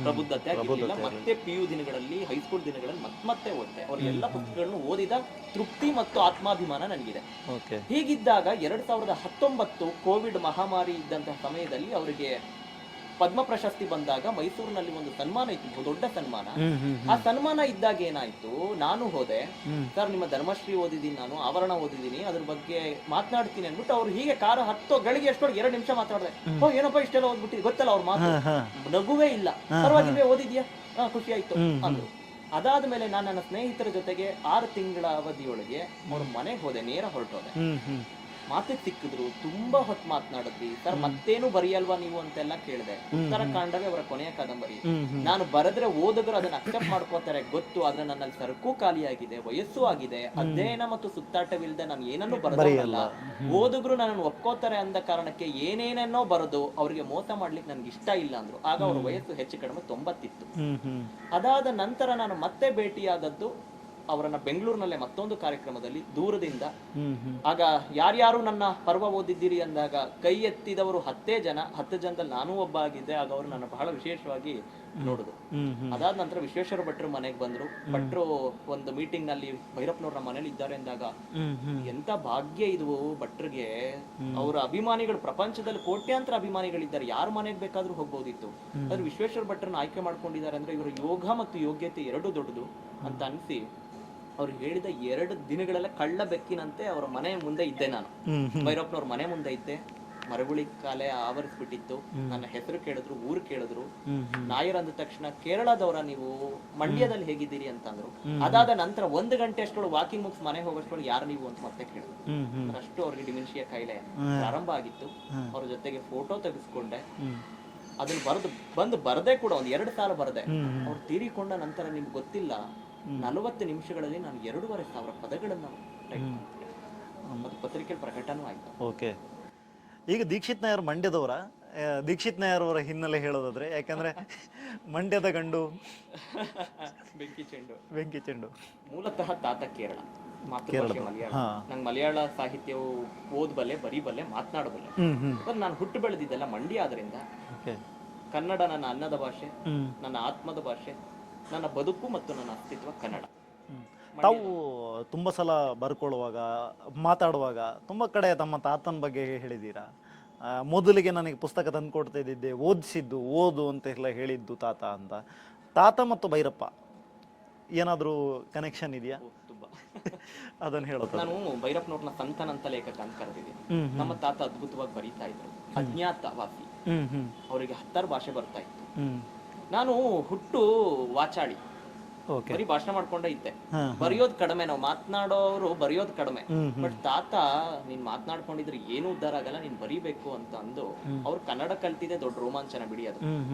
ಪ್ರಬುದ್ಧತೆ ಆಗಿರ್ಲಿಲ್ಲ. ಮತ್ತೆ PU ದಿನಗಳಲ್ಲಿ, ಹೈಸ್ಕೂಲ್ ದಿನಗಳಲ್ಲಿ ಮತ್ತೆ ಓದ್ತೆ. ಅವ್ರ ಎಲ್ಲ ಪುಸ್ತಕಗಳನ್ನು ಓದಿದ ತೃಪ್ತಿ ಮತ್ತು ಆತ್ಮಾಭಿಮಾನ ನನಗಿದೆ. ಹೀಗಿದ್ದಾಗ 2019 ಕೋವಿಡ್ ಮಹಾಮಾರಿ ಇದ್ದಂತಹ ಸಮಯದಲ್ಲಿ ಅವರಿಗೆ ಪದ್ಮ ಪ್ರಶಸ್ತಿ ಬಂದಾಗ ಮೈಸೂರಿನಲ್ಲಿ ಒಂದು ಸನ್ಮಾನ ಇತ್ತು, ದೊಡ್ಡ ಸನ್ಮಾನ. ಆ ಸನ್ಮಾನ ಇದ್ದಾಗ ಏನಾಯ್ತು, ನಾನು ಹೋದೆ. ಸರ್, ನಿಮ್ಮ ಧರ್ಮಶ್ರೀ ಓದಿದ್ದೀನಿ, ನಾನು ಆವರಣ ಓದಿದ್ದೀನಿ, ಅದ್ರ ಬಗ್ಗೆ ಮಾತನಾಡ್ತೀನಿ ಅಂದ್ಬಿಟ್ಟು ಅವ್ರು ಹೀಗೆ ಕಾರ 10 ಗಳಿಗೆ ಎಷ್ಟೊಳಗೆ 2 ನಿಮಿಷ ಮಾತಾಡಿದೆ. ಏನಪ್ಪ ಇಷ್ಟೆಲ್ಲ ಓದ್ಬಿಟ್ಟು ಗೊತ್ತಲ್ಲ ಅವ್ರ ಮಾತು, ನಗುವೇ ಇಲ್ಲ. ಪರವಾಗಿಲ್ವೇ, ಓದಿದ್ಯಾ? ಖುಷಿ ಆಯ್ತು ಅಂದ್ರು. ಅದಾದ್ಮೇಲೆ ನಾನು ನನ್ನ ಸ್ನೇಹಿತರ ಜೊತೆಗೆ 6 ತಿಂಗಳ ಅವಧಿಯೊಳಗೆ ಅವ್ರ ಮನೆಗೆ ಹೋದೆ, ನೇರ ಹೊರಟೋದೆ. ಮಾತಿಗೆ ಸಿಕ್ಕಿದ್ರು, ತುಂಬಾ ಹೊತ್ತು ಮಾತನಾಡಿದ್ವಿ. ಸರ್, ಮತ್ತೇನು ಬರೆಯಲ್ವಾ ನೀವು ಅಂತೆಲ್ಲ ಕೇಳಿದೆ. ಉತ್ತರಾಖಂಡವೇ ಅವರ ಕೊನೆಯ ಕಾದಂಬರಿ. ನಾನು ಬರೆದ್ರೆ ಓದಿದ್ರು ಅದನ್ನ ಅಕ್ಸೆಪ್ಟ್ ಮಾಡ್ಕೋತಾರೆ ಗೊತ್ತು, ಆದ್ರೆ ನನ್ನಲ್ಲಿ ಸರಕು ಖಾಲಿಯಾಗಿದೆ, ವಯಸ್ಸು ಆಗಿದೆ, ಅಧ್ಯಯನ ಮತ್ತು ಸುತ್ತಾಟವಿಲ್ಲದೆ ನಾನು ಏನನ್ನೂ ಬರೆದಲ್ಲ. ಓದಿದ್ರು ನನ್ನನ್ನು ಒಪ್ಕೋತಾರೆ ಅಂದ ಕಾರಣಕ್ಕೆ ಏನೇನೇನೋ ಬರೆದು ಅವ್ರಿಗೆ ಮೋಸ ಮಾಡ್ಲಿಕ್ಕೆ ನನ್ಗೆ ಇಷ್ಟ ಇಲ್ಲ ಅಂದ್ರು. ಆಗ ಅವ್ರ ವಯಸ್ಸು ಹೆಚ್ಚು ಕಡಿಮೆ 90 ಇತ್ತು. ಅದಾದ ನಂತರ ನಾನು ಮತ್ತೆ ಭೇಟಿಯಾದದ್ದು ಅವರನ್ನ ಬೆಂಗಳೂರಿನಲ್ಲೇ ಮತ್ತೊಂದು ಕಾರ್ಯಕ್ರಮದಲ್ಲಿ ದೂರದಿಂದ. ಆಗ ಯಾರ್ಯಾರು ನನ್ನ ಪರ್ವ ಓದಿದ್ದೀರಿ ಅಂದಾಗ ಕೈ ಎತ್ತಿದವರು 10 ಜನ. 10 ಜನದಲ್ಲಿ ನಾನೂ ಒಬ್ಬ ಆಗಿದ್ದೆ. ಆಗ ಅವರು ನನ್ನ ಬಹಳ ವಿಶೇಷವಾಗಿ ನೋಡುದು. ಅದಾದ ನಂತರ ವಿಶ್ವೇಶ್ವರ ಭಟ್ರು ಮನೆಗೆ ಬಂದ್ರು. ಭಟ್ರು ಒಂದು ಮೀಟಿಂಗ್ ನಲ್ಲಿ ಭೈರಪ್ಪನವ್ರ ಮನೇಲಿ ಇದ್ದಾರೆ ಅಂದಾಗ ಎಂತ ಭಾಗ್ಯ ಇದು ಭಟ್ರಿಗೆ. ಅವರ ಅಭಿಮಾನಿಗಳು ಪ್ರಪಂಚದಲ್ಲಿ ಕೋಟ್ಯಾಂತರ ಅಭಿಮಾನಿಗಳಿದ್ದಾರೆ, ಯಾರ ಮನೆಗೆ ಬೇಕಾದ್ರೂ ಹೋಗ್ಬೋದಿತ್ತು. ಆದ್ರೆ ವಿಶ್ವೇಶ್ವರ ಭಟ್ರನ್ನ ಆಯ್ಕೆ ಮಾಡ್ಕೊಂಡಿದ್ದಾರೆ ಅಂದ್ರೆ ಇವರ ಯೋಗ ಮತ್ತು ಯೋಗ್ಯತೆ ಎರಡೂ ದೊಡ್ಡದು ಅಂತ ಅನ್ಸಿ ಅವ್ರು ಹೇಳಿದ 2 ದಿನಗಳೆಲ್ಲ ಕಳ್ಳ ಬೆಕ್ಕಿನಂತೆ ಅವರ ಮನೆ ಮುಂದೆ ಇದ್ದೆ ನಾನು. ಭೈರಪ್ಪನವ್ರ ಮನೆ ಮುಂದೆ ಇದ್ದೆ. ಮರಗುಳಿ ಕಾಲೆ ಆವರಿಸ್ಬಿಟ್ಟಿತ್ತು. ನನ್ನ ಹೆಸರು ಕೇಳಿದ್ರು, ಊರು ಕೇಳಿದ್ರು. ನಾಯರ್ ಅಂದ ತಕ್ಷಣ ಕೇರಳದವರ ನೀವು, ಮಂಡ್ಯದಲ್ಲಿ ಹೇಗಿದ್ದೀರಿ ಅಂತಂದ್ರು. ಅದಾದ ನಂತರ 1 ಗಂಟೆ ಅಷ್ಟೊಳಗೆ ವಾಕಿಂಗ್ ಮುಗಿಸ್ ಮನೆ ಹೋಗೋಷ್ಟೊಳಗೆ ಯಾರು ನೀವು ಅಂತ ಮತ್ತೆ ಕೇಳಿದ್ರು. ಅಷ್ಟು ಅವ್ರಿಗೆ ಡಿಮೆನ್ಷಿಯಾ ಕಾಯಿಲೆ ಪ್ರಾರಂಭ ಆಗಿತ್ತು. ಅವ್ರ ಜೊತೆಗೆ ಫೋಟೋ ತೆಗೆಸ್ಕೊಂಡೆ. ಅದನ್ನ ಬರದೆ ಕೂಡ 1-2 ಸಾಲ ಬರದೆ. ಅವ್ರು ತೀರಿಕೊಂಡ ನಂತರ ನಿಮ್ಗೆ ಗೊತ್ತಿಲ್ಲ, 40 ನಿಮಿಷಗಳಲ್ಲಿ ನಾನು 2,500 ಪದಗಳನ್ನು ಪತ್ರಿಕೆ ಪ್ರಕಟನೂ ಆಯ್ತು. ಓಕೆ. ಈಗ ದೀಕ್ಷಿತ್ ನಾಯರ್ ಮಂಡ್ಯದವರ, ದೀಕ್ಷಿತ್ ನಾಯರ್ ಅವರ ಹಿನ್ನೆಲೆ ಹೇಳೋದಾದ್ರೆ, ಯಾಕಂದ್ರೆ ಮಂಡ್ಯದ ಗಂಡು ಬೆಂಕಿ ಚೆಂಡು. ಮೂಲತಃ ತಾತ ಕೇರಳ, ಮಾತೃಭಾಷೆ ಮಲಯಾಳ. ನಂಗೆ ಮಲಯಾಳ ಸಾಹಿತ್ಯವು ಓದಬಲ್ಲೆ, ಬರೀಬಲ್ಲೆ, ಮಾತನಾಡಬಲ್ಲೆ. ನಾನು ಹುಟ್ಟು ಬೆಳೆದಿದ್ದೆಲ್ಲ ಮಂಡ್ಯ ಆದ್ರಿಂದ ಕನ್ನಡ ನನ್ನ ಅನ್ನದ ಭಾಷೆ, ನನ್ನ ಆತ್ಮದ ಭಾಷೆ, ನನ್ನ ಬದುಕು ಮತ್ತು ನನ್ನ ಅಸ್ತಿತ್ವ ಕನ್ನಡ. ತಾವು ತುಂಬ ಸಲ ಬರ್ಕೊಳ್ಳುವಾಗ, ಮಾತಾಡುವಾಗ ತುಂಬ ಕಡೆ ತಮ್ಮ ತಾತನ ಬಗ್ಗೆ ಹೇಳಿದ್ದೀರಾ. ಮೊದಲಿಗೆ ನನಗೆ ಪುಸ್ತಕ ತಂದು ಕೊಡ್ತಾ ಇದ್ದಿದ್ದೆ, ಓದಿಸಿದ್ದು, ಓದು ಅಂತ ಎಲ್ಲ ಹೇಳಿದ್ದು ತಾತ ಅಂತ. ತಾತ ಮತ್ತು ಭೈರಪ್ಪ ಏನಾದರೂ ಕನೆಕ್ಷನ್ ಇದೆಯಾ? ತುಂಬಾ. ಅದನ್ನು ಹೇಳೋದು. ನಾನು ಭೈರಪ್ಪನವ್ರನ್ನ ಸಂತನ್ ಅಂತ ಲೇಖಕ ಅಂತ ಕರೆದಿದ್ದೀನಿ. ನಮ್ಮ ತಾತ ಅದ್ಭುತವಾಗಿ ಬರೀತಾ ಇದ್ರು. ಅಜ್ಞಾತವಾಸಿ, ಅವರಿಗೆ 10 ಭಾಷೆ ಬರ್ತಾ ಇತ್ತು. ನಾನು ಹುಟ್ಟು ವಾಚಾಳಿ, ಬರೀ ಭಾಷಣ ಮಾಡ್ಕೊಂಡೇ ಇದ್ದೆ. ಬರೆಯೋದ್ ಕಡಿಮೆ, ನಾವು ಮಾತನಾಡೋರು ಬರೆಯೋದ್ ಕಡಿಮೆ. ಬಟ್ ತಾತ, ನೀನ್ ಮಾತನಾಡ್ಕೊಂಡಿದ್ರೆ ಏನು ಉದ್ಧಾರ ಆಗಲ್ಲ, ನೀನ್ ಬರೀಬೇಕು ಅಂತ ಅಂದು ಅವ್ರು ಕನ್ನಡ ಕಲ್ತಿದೆ ದೊಡ್ಡ ರೋಮಾಂಚನ ಬಿಡಿ. ಅದು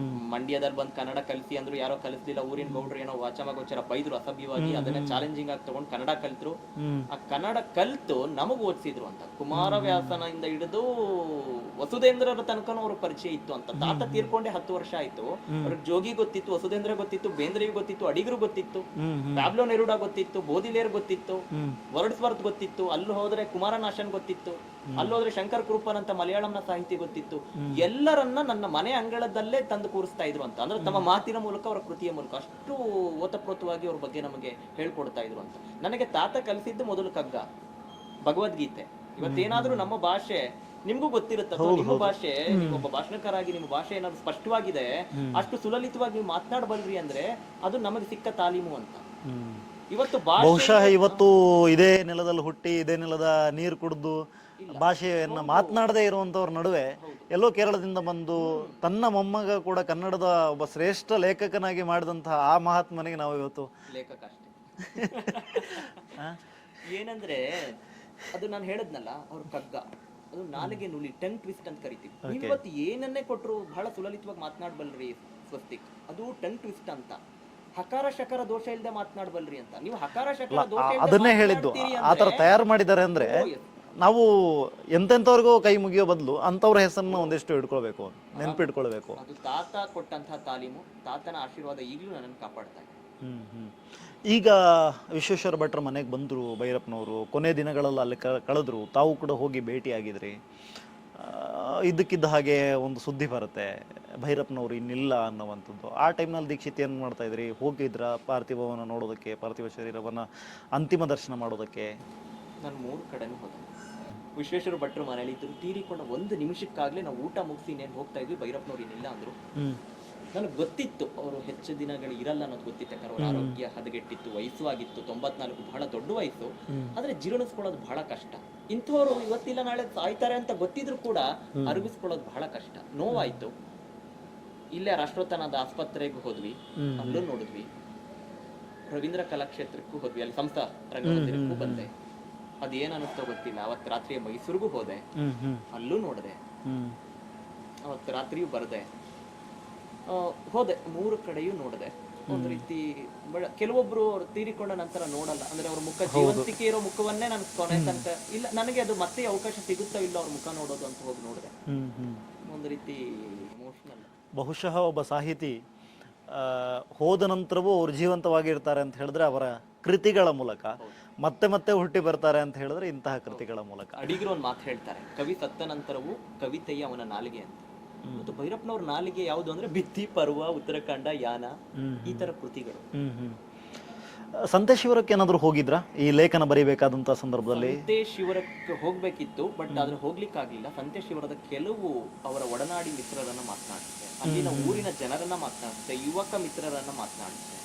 ಮಂಡ್ಯದಲ್ಲಿ ಬಂದ್ ಕನ್ನಡ ಕಲ್ತಿ ಅಂದ್ರು, ಯಾರೋ ಕಲಿಸ್ಲಿಲ್ಲ. ಊರಿನ ಗೌಡ್ರು ಏನೋ ವಾಚಮಗೋಚರ ಬೈದ್ರು ಅಸಭ್ಯವಾಗಿ. ಅದನ್ನೇ ಚಾಲೆಂಜಿಂಗ್ ಆಗಿ ತಗೊಂಡು ಕನ್ನಡ ಕಲ್ತ್ರು. ಆ ಕನ್ನಡ ಕಲ್ತು ನಮಗ್ ಓದಿಸಿದ್ರು ಅಂತ. ಕುಮಾರವ್ಯಾಸನಿಂದ ಹಿಡಿದು ವಸುಧೇಂದ್ರರ ತನಕನೂ ಅವ್ರ ಪರಿಚಯ ಇತ್ತು ಅಂತ. ತಾತ ತೀರ್ಕೊಂಡೆ 10 ವರ್ಷ ಆಯ್ತು. ಅವ್ರಿಗೆ ಜೋಗಿ ಗೊತ್ತಿತ್ತು, ವಸುಧೇಂದ್ರ ಗೊತ್ತಿತ್ತು, ಬೇಂದ್ರೆಯು ಗೊತ್ತಿತ್ತು, ಅಡಿಗರು ಗೊತ್ತಿತ್ತು, ಪ್ಯಾಬ್ಲೋ ನೆರೂಡ ಗೊತ್ತಿತ್ತು, ಬೋಧಿಲೇರ್ ಗೊತ್ತಿತ್ತು, ವರ್ಡ್ಸ್ವರ್ತ್ ಗೊತ್ತಿತ್ತು. ಅಲ್ಲಿ ಹೋದ್ರೆ ಕುಮಾರನಾಶನ್ ಗೊತ್ತಿತ್ತು, ಅಲ್ಲಿ ಹೋದ್ರೆ ಶಂಕರ್ ಕೃಪನ್ ಅಂತ ಮಲಯಾಳಂನ ಸಾಹಿತಿ ಗೊತ್ತಿತ್ತು. ಎಲ್ಲರನ್ನ ನನ್ನ ಮನೆ ಅಂಗಳದಲ್ಲೇ ತಂದು ಕೂರಿಸ್ತಾ ಇದ್ರು ಅಂತ. ಅಂದ್ರೆ ತಮ್ಮ ಮಾತಿನ ಮೂಲಕ, ಅವರ ಕೃತಿಯ ಮೂಲಕ ಅಷ್ಟು ಓತಪ್ರೋತವಾಗಿ ಅವ್ರ ಬಗ್ಗೆ ನಮಗೆ ಹೇಳ್ಕೊಡ್ತಾ ಇದ್ರು ಅಂತ. ನನಗೆ ತಾತ ಕಲಿಸಿದ್ದು ಮೊದಲು ಕಗ್ಗ, ಭಗವದ್ಗೀತೆ. ಇವತ್ತೇನಾದ್ರೂ ನಮ್ಮ ಭಾಷೆ ನಿಮ್ಗೂ ಗೊತ್ತಿರುತ್ತೆ, ನಿಮ್ಮ ಭಾಷೆ, ನೀವೊಬ್ಬ ಭಾಷಣಕಾರಾಗಿ ನಿಮ್ಮ ಭಾಷೆ ಏನಾದ್ರು ಸ್ಪಷ್ಟವಾಗಿದೆ, ಅಷ್ಟು ಸುಲಲಿತವಾಗಿ ನೀವು ಮಾತನಾಡಬಲ್ರಿ ಅಂದ್ರೆ ಅದು ನಮಗೆ ಸಿಕ್ಕ ತಾಲೀಮು ಅಂತ. ಇವತ್ತು ಬಹುಶಃ ಇವತ್ತು ಇದೇ ನೆಲದಲ್ಲಿ ಹುಟ್ಟಿ ಇದೇ ನೆಲದ ನೀರು ಕುಡಿದು ಭಾಷೆಯನ್ನ ಮಾತನಾಡದೇ ಇರುವಂತವ್ರ ನಡುವೆ ಎಲ್ಲೋ ಕೇರಳದಿಂದ ಬಂದು ತನ್ನ ಮೊಮ್ಮಗ ಕೂಡ ಕನ್ನಡದ ಒಬ್ಬ ಶ್ರೇಷ್ಠ ಲೇಖಕನಾಗಿ ಮಾಡಿದಂತಹ ಆ ಮಹಾತ್ಮನಿಗೆ ನಾವು ಇವತ್ತು ಲೇಖಕ ಅಷ್ಟೇ. ಏನಂದ್ರೆ ಅದು ನಾನು ಹೇಳದ್ನಲ್ಲ, ಅವ್ರ ಕಗ್ಗ, ಅದು ನಾಲಿಗೆ ನುಲಿ, ಟಂಗ್ ಟ್ವಿಸ್ಟ್ ಅಂತ ಕರಿತೀವಿ. ನೀವು ಇವತ್ತು ಏನನ್ನೇ ಕೊಟ್ಟರು ಬಹಳ ಸುಲಲಿತವಾಗಿ ಮಾತನಾಡಬಲ್ರಿ ಸ್ವಸ್ತಿಕ್, ಅದು ಟಂಗ್ ಟ್ವಿಸ್ಟ್ ಅಂತ. ಹಕಾರ ಶಕರ ದೋಷ ಇಲ್ಲದೆ ಮಾತನಾಡಬಲ್ರಿ ಅಂತ. ನೀವು ಹಕಾರ ಶಕರ ದೋಷ ಅದನ್ನೇ ಹೇಳಿದ್ದು, ಆತರ ತಯಾರು ಮಾಡಿದ್ದಾರೆ ಅಂದ್ರೆ ನಾವು ಎಂತೆಂಥವ್ರಿಗೂ ಕೈ ಮುಗಿಯೋ ಬದಲು ಅಂತವ್ರ ಹೆಸರನ್ನ ಒಂದಿಷ್ಟು ಇಟ್ಕೊಳ್ಬೇಕು, ನೆನ್ಪಿಟ್ಕೊಳ್ಬೇಕು. ಅದು ತಾತ ಕೊಟ್ಟಂತಹ ತಾಲೀಮು, ತಾತನ ಆಶೀರ್ವಾದ ಈಗಲೂ ನನ್ನನ್ನು ಕಾಪಾಡ್ತಾ ಇದೆ. ಈಗ ವಿಶ್ವೇಶ್ವರ ಭಟ್ರ ಮನೆಗೆ ಬಂದರು ಭೈರಪ್ಪನವರು, ಕೊನೆ ದಿನಗಳಲ್ಲಿ ಅಲ್ಲಿ ಕಳೆದ್ರು, ತಾವು ಕೂಡ ಹೋಗಿ ಭೇಟಿಯಾಗಿದ್ರಿ. ಇದ್ದಕ್ಕಿದ್ದ ಹಾಗೆ ಒಂದು ಸುದ್ದಿ ಬರುತ್ತೆ, ಭೈರಪ್ಪನವರು ಇನ್ನಿಲ್ಲ ಅನ್ನುವಂಥದ್ದು. ಆ ಟೈಮ್ನಲ್ಲಿ ದೀಕ್ಷಿತ್ ಏನು ಮಾಡ್ತಾ ಇದ್ರಿ? ಹೋಗಿದ್ರ ಪಾರ್ಥಿವವನ್ನು ನೋಡೋದಕ್ಕೆ, ಪಾರ್ಥಿವ ಶರೀರವನ್ನು ಅಂತಿಮ ದರ್ಶನ ಮಾಡೋದಕ್ಕೆ? ನಾನು 3 ಕಡೆನೂ ಹೋದೆ. ವಿಶ್ವೇಶ್ವರ ಭಟ್ರು ಮನೇಲಿ ಇದ್ರು, ತೀರಿಕೊಂಡ 1 ನಿಮಿಷಕ್ಕಾಗಲೇ ನಾವು ಊಟ ಮುಗಿಸಿ ಇನ್ನೇನು ಹೋಗ್ತಾ ಇದ್ವಿ, ಭೈರಪ್ಪನವ್ರು ಇನ್ನಿಲ್ಲ ಅಂದರು. ನನಗೆ ಗೊತ್ತಿತ್ತು ಅವರು ಹೆಚ್ಚು ದಿನಗಳು ಇರಲ್ಲ ಅನ್ನೋದು ಗೊತ್ತಿತ್ತು. ಯಾಕಂದ್ರೆ ಅವ್ರ ಆರೋಗ್ಯ ಹದಗೆಟ್ಟಿತ್ತು, ವಯಸ್ಸು ಆಗಿತ್ತು, 94 ಬಹಳ ದೊಡ್ಡ ವಯಸ್ಸು. ಆದ್ರೆ ಜೀರ್ಣಿಸ್ಕೊಳ್ಳೋದು ಬಹಳ ಕಷ್ಟ. ಇಂಥವ್ರು ಇವತ್ತಿಲ್ಲ ನಾಳೆ ಸಾಯ್ತಾರೆ ಅಂತ ಗೊತ್ತಿದ್ರು ಕೂಡ ಅರಗಿಸ್ಕೊಳ್ಳೋದು ಬಹಳ ಕಷ್ಟ. ನೋವಾಯ್ತು. ಇಲ್ಲೇ ರಾಷ್ಟ್ರೋತ್ಥಾನದ ಆಸ್ಪತ್ರೆಗೆ ಹೋದ್ವಿ, ಅಲ್ಲೂ ನೋಡಿದ್ವಿ. ರವೀಂದ್ರ ಕಲಾಕ್ಷೇತ್ರಕ್ಕೂ ಹೋದ್ವಿ, ಅಲ್ಲಿ ಸಂಸ್ಥಾ ರಂಗಮಂದಿರಕ್ಕೂ ಬಂದೆ. ಅದೇನ್ ಅನಿಸ್ತೋ ಗೊತ್ತಿಲ್ಲ. ಅವತ್ತು ರಾತ್ರಿ ಮೈಸೂರಿಗೂ ಹೋದೆ, ಅಲ್ಲೂ ನೋಡಿದೆ. ಅವತ್ತು ರಾತ್ರಿಯೂ ಬರ್ದೆ, ಹೋದೆ, 3 ಕಡೆಯೂ ನೋಡಿದೆ. ಒಂದು ರೀತಿ ಕೆಲವೊಬ್ರು ತೀರಿಕೊಂಡ ನಂತರ ನೋಡಲ್ಲ, ಅಂದ್ರೆ ಅವ್ರ ಮುಖ ಜೀವಂತಿಕೆ ಇರೋ ಮುಖವನ್ನೇ ನನ್ ಕೊನೆ ತನಕ ಇಲ್ಲ, ನನಗೆ ಅದು ಮತ್ತೆ ಅವಕಾಶ ಸಿಗುತ್ತೋ ಇಲ್ಲ ಅವ್ರ ಮುಖ ನೋಡೋದು ಅಂತ ಹೋಗಿ ನೋಡಿದೆ. ಒಂದು ರೀತಿ ಇಮೋಷನಲ್. ಬಹುಶಃ ಒಬ್ಬ ಸಾಹಿತಿ ಹೋದ ನಂತರವೂ ಅವ್ರು ಜೀವಂತವಾಗಿರ್ತಾರೆ ಅಂತ ಹೇಳಿದ್ರೆ ಅವರ ಕೃತಿಗಳ ಮೂಲಕ, ಮತ್ತೆ ಮತ್ತೆ ಹುಟ್ಟಿ ಬರ್ತಾರೆ ಅಂತ ಹೇಳಿದ್ರೆ ಇಂತಹ ಕೃತಿಗಳ ಮೂಲಕ. ಅಡಿಗರು ಒಂದು ಮಾತು ಹೇಳ್ತಾರೆ, ಕವಿ ಸತ್ತ ನಂತರವೂ ಕವಿತೆಯ ಅವನ ನಾಲಿಗೆ ಅಂತ. ಮತ್ತು ಭೈರಪ್ಪನವ್ರ ನಾಲಿಗೆ ಯಾವುದು ಅಂದ್ರೆ ಭಿತ್ತಿ ಪರ್ವ, ಉತ್ತರಾಖಂಡ, ಯಾನ, ಈ ತರ ಕೃತಿಗಳು. ಸಂತೇಶಿವರಕ್ಕೆ ಏನಾದ್ರು ಹೋಗಿದ್ರಾ ಈ ಲೇಖನ ಬರೀಬೇಕಾದಂತ ಸಂದರ್ಭದಲ್ಲಿ? ಸಂತೇಶಿವರಕ್ಕೆ ಹೋಗ್ಬೇಕಿತ್ತು, ಬಟ್ ಆದ್ರೆ ಹೋಗ್ಲಿಕ್ಕಾಗ್ಲಿಲ್ಲ. ಸಂತೇಶಿವರದ ಕೆಲವು ಅವರ ಒಡನಾಡಿ ಮಿತ್ರರನ್ನ ಮಾತನಾಡಿಸ್ತೆ, ಅಲ್ಲಿನ ಊರಿನ ಜನರನ್ನ ಮಾತನಾಡಿಸ್ತೆ, ಯುವಕ ಮಿತ್ರರನ್ನ ಮಾತನಾಡಿಸ್ತೆ.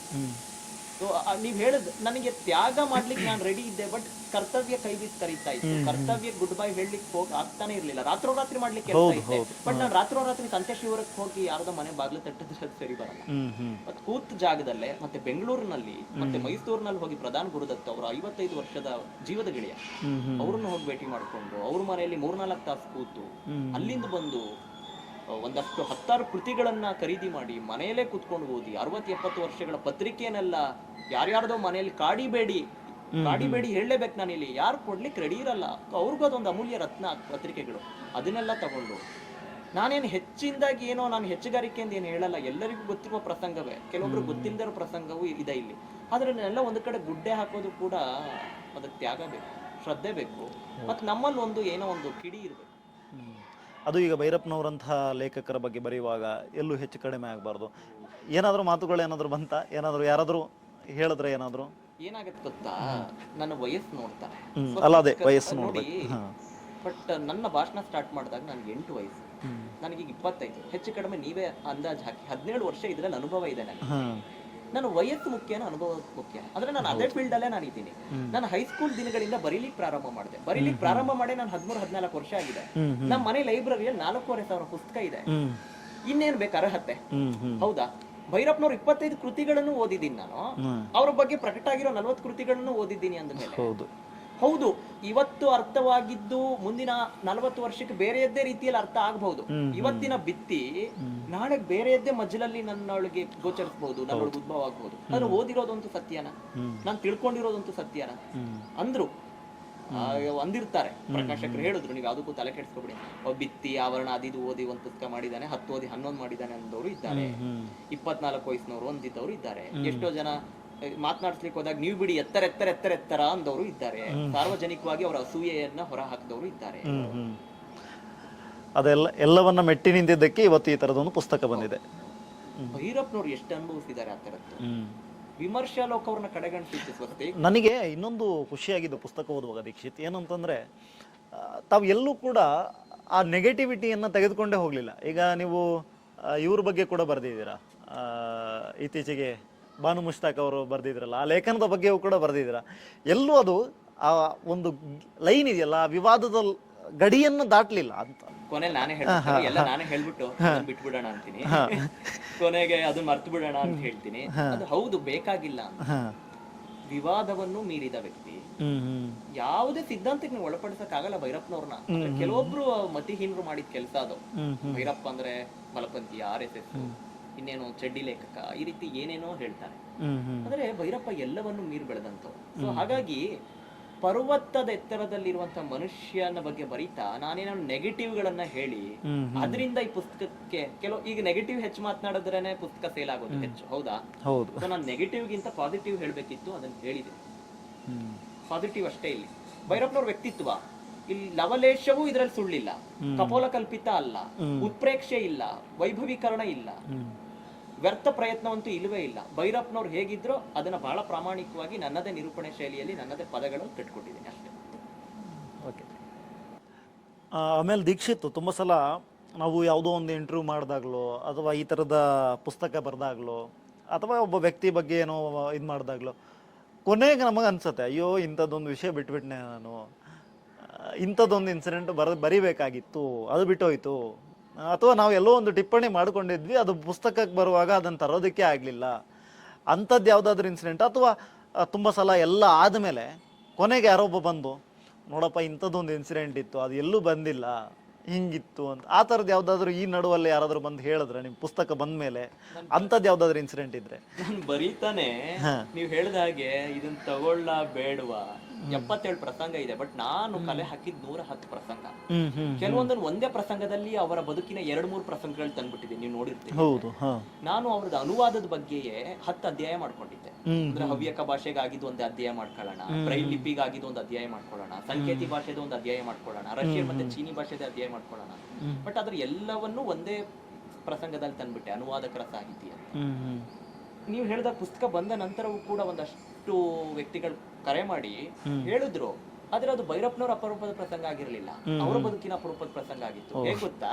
ಸೊ ನೀವ್ ಹೇಳದ್, ನನಗೆ ತ್ಯಾಗ ಮಾಡ್ಲಿಕ್ಕೆ ನಾನು ರೆಡಿ ಇದ್ದೆ, ಬಟ್ ಕರ್ತವ್ಯ ಕೈ ಬಿದ್ದು ಕರೀತಾ ಇತ್ತು. ಕರ್ತವ್ಯ ಗುಡ್ ಬೈ ಹೇಳಲಿಕ್ಕೆ ಹೋಗಿ ಆಗ್ತಾನೆ ಇರ್ಲಿಲ್ಲ. ರಾತ್ರೋರಾತ್ರಿ ಮಾಡ್ಲಿಕ್ಕೆ ಇದ್ದೆ, ಬಟ್ ನಾನು ರಾತ್ರೋರಾತ್ರಿ ಸಂತೇಶಿವರಕ್ಕೆ ಹೋಗಿ ಯಾರ್ದೋ ಮನೆ ಬಾಗ್ಲು ತಟ್ಟಿದ್ರೆ ಅದು ಸರಿ ಬರಲ್ಲ. ಮತ್ ಕೂತ್ ಜಾಗದಲ್ಲೇ ಮತ್ತೆ ಬೆಂಗಳೂರಿನಲ್ಲಿ ಮತ್ತೆ ಮೈಸೂರಿನಲ್ಲಿ ಹೋಗಿ ಪ್ರಧಾನ್ ಗುರುದತ್ತ ಅವರ 55 ವರ್ಷದ ಜೀವದ ಗೆಳೆಯ, ಅವ್ರನ್ನ ಹೋಗಿ ಭೇಟಿ ಮಾಡ್ಕೊಂಡು ಅವ್ರ ಮನೆಯಲ್ಲಿ 3-4 ತಾಸು ಕೂತು, ಅಲ್ಲಿಂದ ಬಂದು ಒಂದಷ್ಟು 10 ಕೃತಿಗಳನ್ನ ಖರೀದಿ ಮಾಡಿ ಮನೆಯಲ್ಲೇ ಕುತ್ಕೊಂಡು ಓದಿ, 60-70 ವರ್ಷಗಳ ಪತ್ರಿಕೆಯನ್ನೆಲ್ಲ ಯಾರ್ಯಾರ್ದೋ ಮನೆಯಲ್ಲಿ ಕಾಡಿಬೇಡಿ ಹೇಳಲೇಬೇಕು ನಾನು ಇಲ್ಲಿ, ಯಾರು ಕೊಡ್ಲಿಕ್ಕೆ ರೆಡಿ ಇರಲ್ಲ, ಅವ್ರಿಗೂ ಅದೊಂದು ಅಮೂಲ್ಯ ರತ್ನ ಪತ್ರಿಕೆಗಳು. ಅದನ್ನೆಲ್ಲ ತಗೊಂಡು, ನಾನೇನು ಹೆಚ್ಚಿಂದಾಗಿ ಏನೋ ನಾನು ಹೆಚ್ಚುಗಾರಿಕೆಯಿಂದ ಏನು ಹೇಳಲ್ಲ, ಎಲ್ಲರಿಗೂ ಗೊತ್ತಿರುವ ಪ್ರಸಂಗವೇ, ಕೆಲವೊಬ್ರು ಗೊತ್ತಿಲ್ಲದಿರೋ ಪ್ರಸಂಗವೂ ಇದೆ ಇಲ್ಲಿ. ಆದ್ರೆ ಎಲ್ಲ ಒಂದು ಕಡೆ ಗುಡ್ಡೆ ಹಾಕೋದು ಕೂಡ ಅದಕ್ಕೆ ತ್ಯಾಗ ಬೇಕು, ಶ್ರದ್ಧೆ ಬೇಕು, ಮತ್ತು ನಮ್ಮಲ್ಲಿ ಒಂದು ಏನೋ ಒಂದು ಕಿಡಿ ಇರಬೇಕು. ಅದು ಈಗ ಭೈರಪ್ಪನವರಂತಹ ಲೇಖಕರ ಬಗ್ಗೆ ಬರೆಯುವಾಗ ಎಲ್ಲೂ ಹೆಚ್ಚು ಕಡಿಮೆ ಆಗಬಾರ್ದು. ಏನಾದರೂ ಮಾತುಗಳು ಏನಾದರೂ ಬಂತ, ಏನಾದರೂ ಯಾರಾದರೂ ಹೇಳಿದ್ರೆ ಏನಾದರೂ ಏನಾಗತ್ತೆ ಗೊತ್ತಾ, ನನ್ನ ವಯಸ್ಸು ನೋಡ್ತಾರೆ, ಅಲ್ಲ ಅದೇ ವಯಸ್ಸು ನೋಡಿ. ಬಟ್ ನನ್ನ ಭಾಷಣ ಸ್ಟಾರ್ಟ್ ಮಾಡಿದಾಗ ನನಗೆ 8 ವಯಸ್ಸು, ನನಗೀಗ 25. ಹೆಚ್ಚು ಕಡಿಮೆ ನೀವೇ ಅಂದಾಜು ಹಾಕಿ 17 ವರ್ಷ ಇದ್ರಲ್ಲಿ ಅನುಭವ ಇದೆ ನನಗೆ. ನನ್ನ ವಯಸ್ಸು ಮುಖ್ಯನ, ಅನುಭವ ಮುಖ್ಯ. ಅಂದ್ರೆ ನಾನು ಅದೇ ಫೀಲ್ಡ್ ಅಲ್ಲೇ ನಾನು ಇದ್ದೀನಿ. ನಾನು ಹೈಸ್ಕೂಲ್ ದಿನಗಳಿಂದ ಬರೀಲಿಕ್ಕೆ ಪ್ರಾರಂಭ ಮಾಡಿ ನಾನು 13-14 ವರ್ಷ ಆಗಿದೆ. ನಮ್ಮ ಮನೆ ಲೈಬ್ರರಿಯಲ್ಲಿ 4,500 ಪುಸ್ತಕ ಇದೆ. ಇನ್ನೇನ್ ಬೇಕು ಅರ್ಹತೆ? ಹೌದಾ? ಭೈರಪ್ಪನವ್ರ 25 ಕೃತಿಗಳನ್ನು ಓದಿದ್ದೀನಿ ನಾನು. ಅವ್ರ ಬಗ್ಗೆ ಪ್ರಕಟ ಆಗಿರೋ 40 ಕೃತಿಗಳನ್ನು ಓದಿದ್ದೀನಿ ಅಂದ್ಮೇಲೆ ಹೌದು, ಇವತ್ತು ಅರ್ಥವಾಗಿದ್ದು ಮುಂದಿನ 40 ವರ್ಷಕ್ಕೆ ಬೇರೆಯದ್ದೇ ರೀತಿಯಲ್ಲಿ ಅರ್ಥ ಆಗಬಹುದು. ಇವತ್ತಿನ ಬಿತ್ತಿ ನಾಳೆ ಬೇರೆಯದ್ದೇ ಮಜ್ಜಲಲ್ಲಿ ನನ್ನೊಳಗೆ ಗೋಚರಿಸಬಹುದು, ನನ್ನೊಳಗೆ ಉದ್ಭವ ಆಗಬಹುದು. ನಾನು ಓದಿರೋದಂತೂ ಸತ್ಯನ, ನಾನು ತಿಳ್ಕೊಂಡಿರೋದಂತೂ ಸತ್ಯನ ಅಂದ್ರು. ಅಂದಿರ್ತಾರೆ ಪ್ರಕಾಶಕರು, ಹೇಳಿದ್ರು ನೀವು ಯಾವುದಕ್ಕೂ ತಲೆ ಕೆಡಿಸ್ಕೊಬಿಡಿ, ಬಿತ್ತಿ ಆವರಣ ಅದಿದು ಓದಿ ಒಂದು ಪುಸ್ತಕ ಮಾಡಿದ್ದಾನೆ, 10 ಓದಿ 11 ಮಾಡಿದ್ದಾನೆ ಅಂದವರು ಇದ್ದಾರೆ. 24 ವಯಸ್ಸಿನವರು ಒಂದಿದ್ದವರು ಇದ್ದಾರೆ. ಎಷ್ಟೋ ಜನ ಮಾತನಾಡಿಸ್ಲಿಕ್ಕೆ ಹೋದಾಗ ನೀವು ಬಿಡಿ ಎತ್ತರ ಅಂದವರು ಇದ್ದಾರೆ. ಸಾರ್ವಜನಿಕವಾಗಿ ಅವರ ಅಸೂಯೆಯನ್ನ ಹೊರ ಹಾಕಿದವರು ಇದ್ದಾರೆ. ಎಲ್ಲವನ್ನ ಮೆಟ್ಟಿ ನಿಂತಿದ್ದಕ್ಕೆ ಇವತ್ತು ಈ ತರದೊಂದು ಪುಸ್ತಕ ಬಂದಿದೆ. ಭೈರಪ್ಪನವ್ರು ಎಷ್ಟು ಅನುಭವಿಸಿದ್ದಾರೆ ಆ ತರದ್ದು. ವಿಮರ್ಶಾ ಲೋಕ ಅವ್ರನ್ನ ಕಡೆಗಣಿಸಿತ್ತು. ನನಗೆ ಇನ್ನೊಂದು ಖುಷಿಯಾಗಿದ್ದು ಪುಸ್ತಕ ಓದುವಾಗ ದೀಕ್ಷಿತ್, ಏನಂತಂದ್ರೆ ತಾವು ಎಲ್ಲೂ ಕೂಡ ಆ ನೆಗೆಟಿವಿಟಿಯನ್ನು ತೆಗೆದುಕೊಂಡೇ ಹೋಗಲಿಲ್ಲ. ಈಗ ನೀವು ಇವ್ರ ಬಗ್ಗೆ ಕೂಡ ಬರೆದಿದ್ದೀರಾ, ಇತ್ತೀಚೆಗೆ ಬಾನು ಮುಷ್ತಾಕ್ ಅವರು ಬರೆದಿದ್ರಲ್ಲ, ಆ ಲೇಖನದ ಬಗ್ಗೆಯೂ ಕೂಡ ಬರೆದಿದ್ದೀರ. ಎಲ್ಲೂ ಅದು ಆ ಒಂದು ಲೈನ್ ಇದೆಯಲ್ಲ, ಆ ವಿವಾದದ ಗಡಿಯನ್ನು ದಾಟ್ಲಿಲ್ಲ ಅಂತ. ಕೊನೆಗೆ ನಾನೇ ಹೇಳ್ತೀನಿ, ಎಲ್ಲ ನಾನೇ ಹೇಳ್ಬಿಟ್ಟು ಅದನ್ನ ಬಿಟ್ಬಿಡೋಣ ಅಂತೀನಿ, ಕೊನೆಗೆ ಅದನ್ನ ಮರ್ತು ಬಿಡೋಣ ಅಂತ ಹೇಳ್ತೀನಿ. ಅದು ಹೌದು, ಬೇಕಾಗಿಲ್ಲ ಅಂತ. ವಿವಾದವನ್ನು ಮೀರಿದ ವ್ಯಕ್ತಿ ಯಾವುದೇ ಸಿದ್ಧಾಂತಕ್ಕೆ ನೀವು ಒಳಪಡಿಸಕ್ಕಾಗಲ್ಲ ಭೈರಪ್ಪನವ್ರನ್ನ. ಕೆಲವೊಬ್ರು ಮತಿಹೀನರು ಮಾಡಿದ ಕೆಲಸ ಅದು. ಭೈರಪ್ಪ ಅಂದ್ರೆ ಬಲಪಂಥಿ, RSS, ಇನ್ನೇನೋ ಚಡ್ಡಿ ಲೇಖಕ, ಈ ರೀತಿ ಏನೇನೋ ಹೇಳ್ತಾರೆ. ಅಂದ್ರೆ ಭೈರಪ್ಪ ಎಲ್ಲವನ್ನು ಮೀರಿ ಬೆಳೆದಂತವ್ರು. ಸೊ ಹಾಗಾಗಿ ಪರ್ವತದ ಎತ್ತರದಲ್ಲಿರುವಂತ ಮನುಷ್ಯನ ಬಗ್ಗೆ ಬರೀತಾ ನಾನೇನೋ ನೆಗೆಟಿವ್ ಗಳನ್ನ ಹೇಳಿ ಅದರಿಂದ ಈ ಪುಸ್ತಕಕ್ಕೆ ಈಗ ನೆಗೆಟಿವ್ ಹೆಚ್ಚು ಮಾತನಾಡಿದ್ರೇನೆ ಪುಸ್ತಕ ಸೇಲ್ ಆಗೋದು ಹೆಚ್ಚು, ಹೌದಾ? ಹೌದು. ಸೊ ನಾನು ನೆಗೆಟಿವ್ ಗಿಂತ ಪಾಸಿಟಿವ್ ಹೇಳ್ಬೇಕಿತ್ತು, ಅದನ್ನ ಹೇಳಿದೆ. ಪಾಸಿಟಿವ್ ಅಷ್ಟೇ. ಇಲ್ಲಿ ಭೈರಪ್ಪನವ್ರ ವ್ಯಕ್ತಿತ್ವ, ಇಲ್ಲಿ ಲವಲೇಶವೂ ಇದ್ರಲ್ಲಿ ಸುಳ್ಳಿಲ್ಲ, ಕಪೋಲ ಕಲ್ಪಿತ ಅಲ್ಲ, ಉತ್ಪ್ರೇಕ್ಷೆ ಇಲ್ಲ, ವೈಭವೀಕರಣ ಇಲ್ಲ, ವ್ಯರ್ಥ ಪ್ರಯತ್ನವಂತೂ ಇಲ್ಲವೇ ಇಲ್ಲ. ಭೈರಪ್ಪನವ್ರು ಹೇಗಿದ್ರೋ ಅದನ್ನ ಬಹಳ ಪ್ರಾಮಾಣಿಕವಾಗಿ ನನ್ನದೇ ನಿರೂಪಣೆ ಶೈಲಿಯಲ್ಲಿ ನನ್ನದೇ ಪದಗಳನ್ನು ಕಟ್ಕೊಟ್ಟಿದ್ದೀನಿ ಅಷ್ಟೇ. ಓಕೆ. ಆಮೇಲೆ ದೀಕ್ಷಿತ್, ತುಂಬ ಸಲ ನಾವು ಯಾವುದೋ ಒಂದು ಇಂಟರ್ವ್ಯೂ ಮಾಡಿದಾಗ್ಲೋ ಅಥವಾ ಈ ಥರದ ಪುಸ್ತಕ ಬರೆದಾಗ್ಲೋ ಅಥವಾ ಒಬ್ಬ ವ್ಯಕ್ತಿ ಬಗ್ಗೆ ಏನೋ ಇದು ಮಾಡಿದಾಗ್ಲೋ ಕೊನೆಗೆ ನಮಗೆ ಅನ್ಸುತ್ತೆ, ಅಯ್ಯೋ ಇಂಥದ್ದೊಂದು ವಿಷಯ ಬಿಟ್ಬಿಟ್ನೆ ನಾನು, ಇಂಥದ್ದೊಂದು ಇನ್ಸಿಡೆಂಟ್ ಬರಿಬೇಕಾಗಿತ್ತು, ಅದು ಬಿಟ್ಟೋಯ್ತು. ಅಥವಾ ನಾವು ಎಲ್ಲೋ ಒಂದು ಟಿಪ್ಪಣಿ ಮಾಡ್ಕೊಂಡಿದ್ವಿ, ಅದು ಪುಸ್ತಕಕ್ಕೆ ಬರುವಾಗ ಅದನ್ನು ತರೋದಕ್ಕೆ ಆಗಲಿಲ್ಲ. ಅಂಥದ್ದು ಯಾವುದಾದ್ರೂ ಇನ್ಸಿಡೆಂಟ್, ಅಥವಾ ತುಂಬ ಸಲ ಎಲ್ಲ ಆದಮೇಲೆ ಕೊನೆಗೆ ಯಾರೊಬ್ಬ ಬಂದು, ನೋಡಪ್ಪ ಇಂಥದ್ದೊಂದು ಇನ್ಸಿಡೆಂಟ್ ಇತ್ತು, ಅದು ಎಲ್ಲೂ ಬಂದಿಲ್ಲ, ಹಿಂಗಿತ್ತು ಅಂತ, ಆ ಥರದ್ದು ಯಾವುದಾದ್ರೂ ಈ ನಡುವಲ್ಲಿ ಯಾರಾದರೂ ಬಂದು ಹೇಳಿದ್ರೆ ನಿಮ್ಮ ಪುಸ್ತಕ ಬಂದ ಮೇಲೆ ಅಂಥದ್ದು ಯಾವುದಾದ್ರೂ ಇನ್ಸಿಡೆಂಟ್ ಇದ್ರೆ? ನಾನು ಬರೀತಾನೆ ನೀವು ಹೇಳಿದ ಹಾಗೆ ಇದನ್ನ ತಗೊಳ್ಳ ಬೇಡವಾ 77 ಪ್ರಸಂಗ ಇದೆ, ಬಟ್ ನಾನು ಕಲೆ ಹಾಕಿದ್ 110 ಪ್ರಸಂಗ. ಕೆಲವೊಂದನ್ನು ಒಂದೇ ಪ್ರಸಂಗದಲ್ಲಿ ಅವರ ಬದುಕಿನ 2-3 ಪ್ರಸಂಗಗಳು ತಂದ್ಬಿಟ್ಟಿದೆ, ನೀವು ನೋಡಿರ್ತೀವಿ. ನಾನು ಅವ್ರದ್ದು ಅನುವಾದದ ಬಗ್ಗೆಯೇ 10 ಅಧ್ಯಾಯ ಮಾಡ್ಕೊಂಡಿದ್ದೆ. ಅಂದ್ರೆ ಹವ್ಯಕ ಭಾಷೆಗೆ ಆಗಿದ್ದು ಒಂದು ಅಧ್ಯಾಯ ಮಾಡ್ಕೊಳ್ಳೋಣ, ಬ್ರೈಲ್ ಲಿಪಿಗೆ ಆಗಿದ್ದು ಒಂದು ಅಧ್ಯಾಯ ಮಾಡ್ಕೊಳ್ಳೋಣ, ಸಂಕೇತಿ ಭಾಷೆದ ಒಂದು ಅಧ್ಯಾಯ ಮಾಡ್ಕೊಳ್ಳೋಣ, ರಷ್ಯನ್ ಮತ್ತೆ ಚೀನಿ ಭಾಷೆದ ಅಧ್ಯಾಯ ಮಾಡ್ಕೊಳ್ಳೋಣ. ಬಟ್ ಅದ್ರ ಎಲ್ಲವನ್ನೂ ಒಂದೇ ಪ್ರಸಂಗದಲ್ಲಿ ತಂದ್ಬಿಟ್ಟೆ, ಅನುವಾದಕರ ಸಾಹಿತ್ಯ. ನೀವು ಹೇಳಿದ ಪುಸ್ತಕ ಬಂದ ನಂತರವೂ ಕೂಡ ಒಂದಷ್ಟು ವ್ಯಕ್ತಿಗಳು ಕರೆ ಮಾಡಿ ಹೇಳಿದ್ರು, ಆದ್ರೆ ಅದು ಭೈರಪ್ಪನವ್ರ ಅಪರೂಪದ ಪ್ರಸಂಗ ಆಗಿರ್ಲಿಲ್ಲ, ಅವರ ಬದುಕಿನ ಅಪರೂಪದ ಪ್ರಸಂಗ ಆಗಿತ್ತು. ಹೇಗ್ ಗೊತ್ತಾ,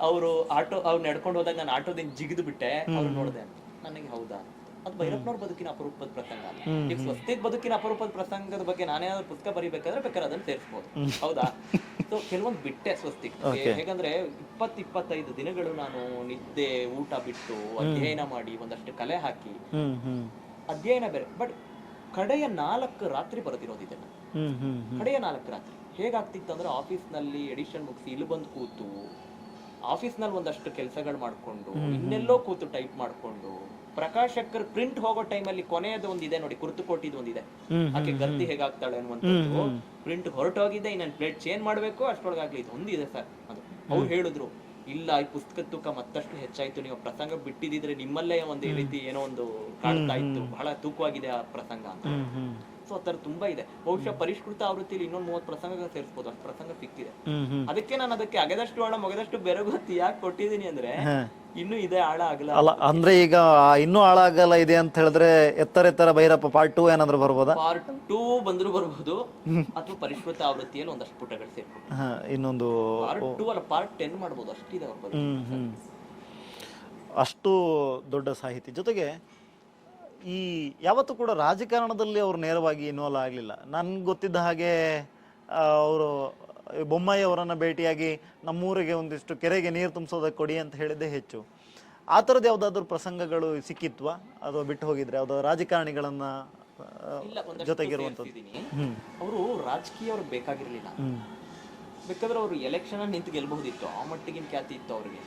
ಅವರು ಅವ್ರು ನಡ್ಕೊಂಡು ಹೋದಾಗ ನಾನು ಆಟೋದಿಂದ ಜಿಗಿದು ಬಿಟ್ಟೆ, ಅವ್ರು ನೋಡ್ದೆ, ನನಗೆ ಹೌದಾ ಅದು ಭೈರಪ್ಪನವ್ರ ಬದುಕಿನ ಅಪರೂಪದ ಪ್ರಸಂಗ. ಈಗ ಸ್ವಸ್ತಿಕ್ ಬದುಕಿನ ಅಪರೂಪದ ಪ್ರಸಂಗದ ಬಗ್ಗೆ ನಾನೇನಾದ್ರು ಪುಸ್ತಕ ಬರೀಬೇಕಾದ್ರೆ ಬೇಕಾದ್ರೆ ಅದನ್ನ ಸೇರಿಸಬಹುದು, ಹೌದಾ? ಸೊ ಕೆಲವೊಂದು ಬಿಟ್ಟೆ ಸ್ವಸ್ತಿಕ್. ಹೇಗಂದ್ರೆ 20-25 ದಿನಗಳು ನಾನು ನಿದ್ದೆ ಊಟ ಬಿಟ್ಟು ಅಧ್ಯಯನ ಮಾಡಿ ಒಂದಷ್ಟು ಕಲೆ ಹಾಕಿ ಅಧ್ಯಯನ ಬೇರೆ. ಬಟ್ ಕಡೆಯ 4 ರಾತ್ರಿ ಬರೆದಿರೋದಿದೆಲ್ಲ, ಕಡೆಯ 4 ರಾತ್ರಿ ಹೇಗಾಗ್ತಿತ್ತು ಅಂದ್ರೆ, ಆಫೀಸ್ ನಲ್ಲಿ ಎಡಿಷನ್ ಮುಗಿಸಿ ಇಲ್ಲಿ ಬಂದು ಕೂತು ಆಫೀಸ್ ನಲ್ಲಿ ಒಂದಷ್ಟು ಕೆಲಸಗಳು ಮಾಡ್ಕೊಂಡು ಇನ್ನೆಲ್ಲೋ ಕೂತು ಟೈಪ್ ಮಾಡ್ಕೊಂಡು, ಪ್ರಕಾಶಕರ್ ಪ್ರಿಂಟ್ ಹೋಗೋ ಟೈಮಲ್ಲಿ ಕೊನೆಯದು ಒಂದಿದೆ ನೋಡಿ, ಕುರ್ತು ಕೊಟ್ಟಿದ್ದು ಒಂದಿದೆ, ಆಕೆ ಗರ್ತಿ ಹೇಗಾಗ್ತಾಳೆ ಅನ್ನುವಂಥದ್ದು. ಪ್ರಿಂಟ್ ಹೊರಟೋಗಿದೆ, ಇನ್ನೊಂದು ಪ್ಲೇಟ್ ಚೇಂಜ್ ಮಾಡ್ಬೇಕು, ಅಷ್ಟೊಳಗಾಗ್ಲಿ ಇದು ಒಂದಿದೆ ಸರ್. ಅದು ಅವ್ರು ಹೇಳಿದ್ರು, ಇಲ್ಲ ಈ ಪುಸ್ತಕದ ತೂಕ ಮತ್ತಷ್ಟು ಹೆಚ್ಚಾಯ್ತು, ನೀವು ಪ್ರಸಂಗ ಬಿಟ್ಟಿದ್ರೆ ನಿಮ್ಮಲ್ಲೇ ಒಂದು ರೀತಿ ಏನೋ ಒಂದು ಕಾಣ್ತಾ ಇತ್ತು, ಬಹಳ ತೂಕವಾಗಿದೆ ಆ ಪ್ರಸಂಗ ಅಂತ. ಸೊ ಆತರ ತುಂಬಾ ಇದೆ. ಬಹುಶಃ ಪರಿಷ್ಕೃತ ಆವೃತ್ತಿಯಲ್ಲಿ ಇನ್ನೊಂದು 30 ಪ್ರಸಂಗ ಸೇರಿಸಬಹುದು, ಅಷ್ಟು ಪ್ರಸಂಗ ಸಿಕ್ತಿದೆ. ಅದಕ್ಕೆ ನಾನು ಅದಕ್ಕೆ ಅಗೆದಷ್ಟು ಹಣ ಮೊಗದಷ್ಟು ಬೆರಗೊತ್ತಿ ಯಾಕೆ ಕೊಟ್ಟಿದ್ದೀನಿ ಅಂದ್ರೆ, ಇನ್ನು ಇದೆ ಆಳ ಆಗಲ್ಲ ಅಲ್ಲ ಅಂದ್ರೆ, ಈಗ ಇನ್ನೂ ಆಳ ಆಗಲ್ಲ ಇದೆ ಅಂತ ಹೇಳಿದ್ರೆ ಎತ್ತರ ಭೈರಪ್ಪ ಪಾರ್ಟ್ 2 ಏನಾದ್ರು ಬರ್ಬೋದಾ? ಪಾರ್ಟ್ 2 ಬಂದ್ರು ಬರ್ಬೋದು, ಅಥವಾ ಪರಿಷ್ಕೃತ ಆವೃತ್ತಿಯಲ್ಲಿ ಒಂದಷ್ಟು ಪುಟಗಳು ಸೇರ್ಕೊಂಡು ಇನ್ನೊಂದು ಪಾರ್ಟ್ 2 ಅಲ್ಲ ಪಾರ್ಟ್ 10 ಮಾಡ್ಬೋದು, ಅಷ್ಟಿದೆ ಅವ್ರ ಬಗ್ಗೆ. ಅಷ್ಟು ದೊಡ್ಡ ಸಾಹಿತಿ. ಜೊತೆಗೆ ಈ ಯಾವತ್ತೂ ಕೂಡ ರಾಜಕಾರಣದಲ್ಲಿ ಅವ್ರು ನೇರವಾಗಿ ಇನ್ವಾಲ್ವ್ ಆಗಲಿಲ್ಲ. ನನ್ಗೆ ಗೊತ್ತಿದ್ದ ಹಾಗೆ ಅವರು ಬೊಮ್ಮಾಯಿ ಅವರನ್ನು ಭೇಟಿಯಾಗಿ ನಮ್ಮೂರಿಗೆ ಒಂದಿಷ್ಟು ಕೆರೆಗೆ ನೀರು ತುಂಬಿಸೋದಕ್ಕೆ ಕೊಡಿ ಅಂತ ಹೇಳಿದ್ದೇ ಹೆಚ್ಚು. ಆ ಥರದ್ದು ಯಾವುದಾದ್ರೂ ಪ್ರಸಂಗಗಳು ಸಿಕ್ಕಿತ್ವಾ, ಅಥವಾ ಬಿಟ್ಟು ಹೋಗಿದ್ರೆ ಯಾವುದಾದ್ರು ರಾಜಕಾರಣಿಗಳನ್ನ ಜೊತೆಗಿರುವಂಥದ್ದು? ಅವರು ರಾಜಕೀಯ ಅವ್ರಿಗೆ ಬೇಕಾಗಿರ್ಲಿಲ್ಲ, ಬೇಕಾದ್ರೆ ಅವರು ಎಲೆಕ್ಷನ್ ನಿಂತು ಗೆಲ್ಬಹುದಿತ್ತು, ಆ ಮಟ್ಟಿಗಿನ ಖ್ಯಾತಿ ಇತ್ತು ಅವ್ರಿಗೆ.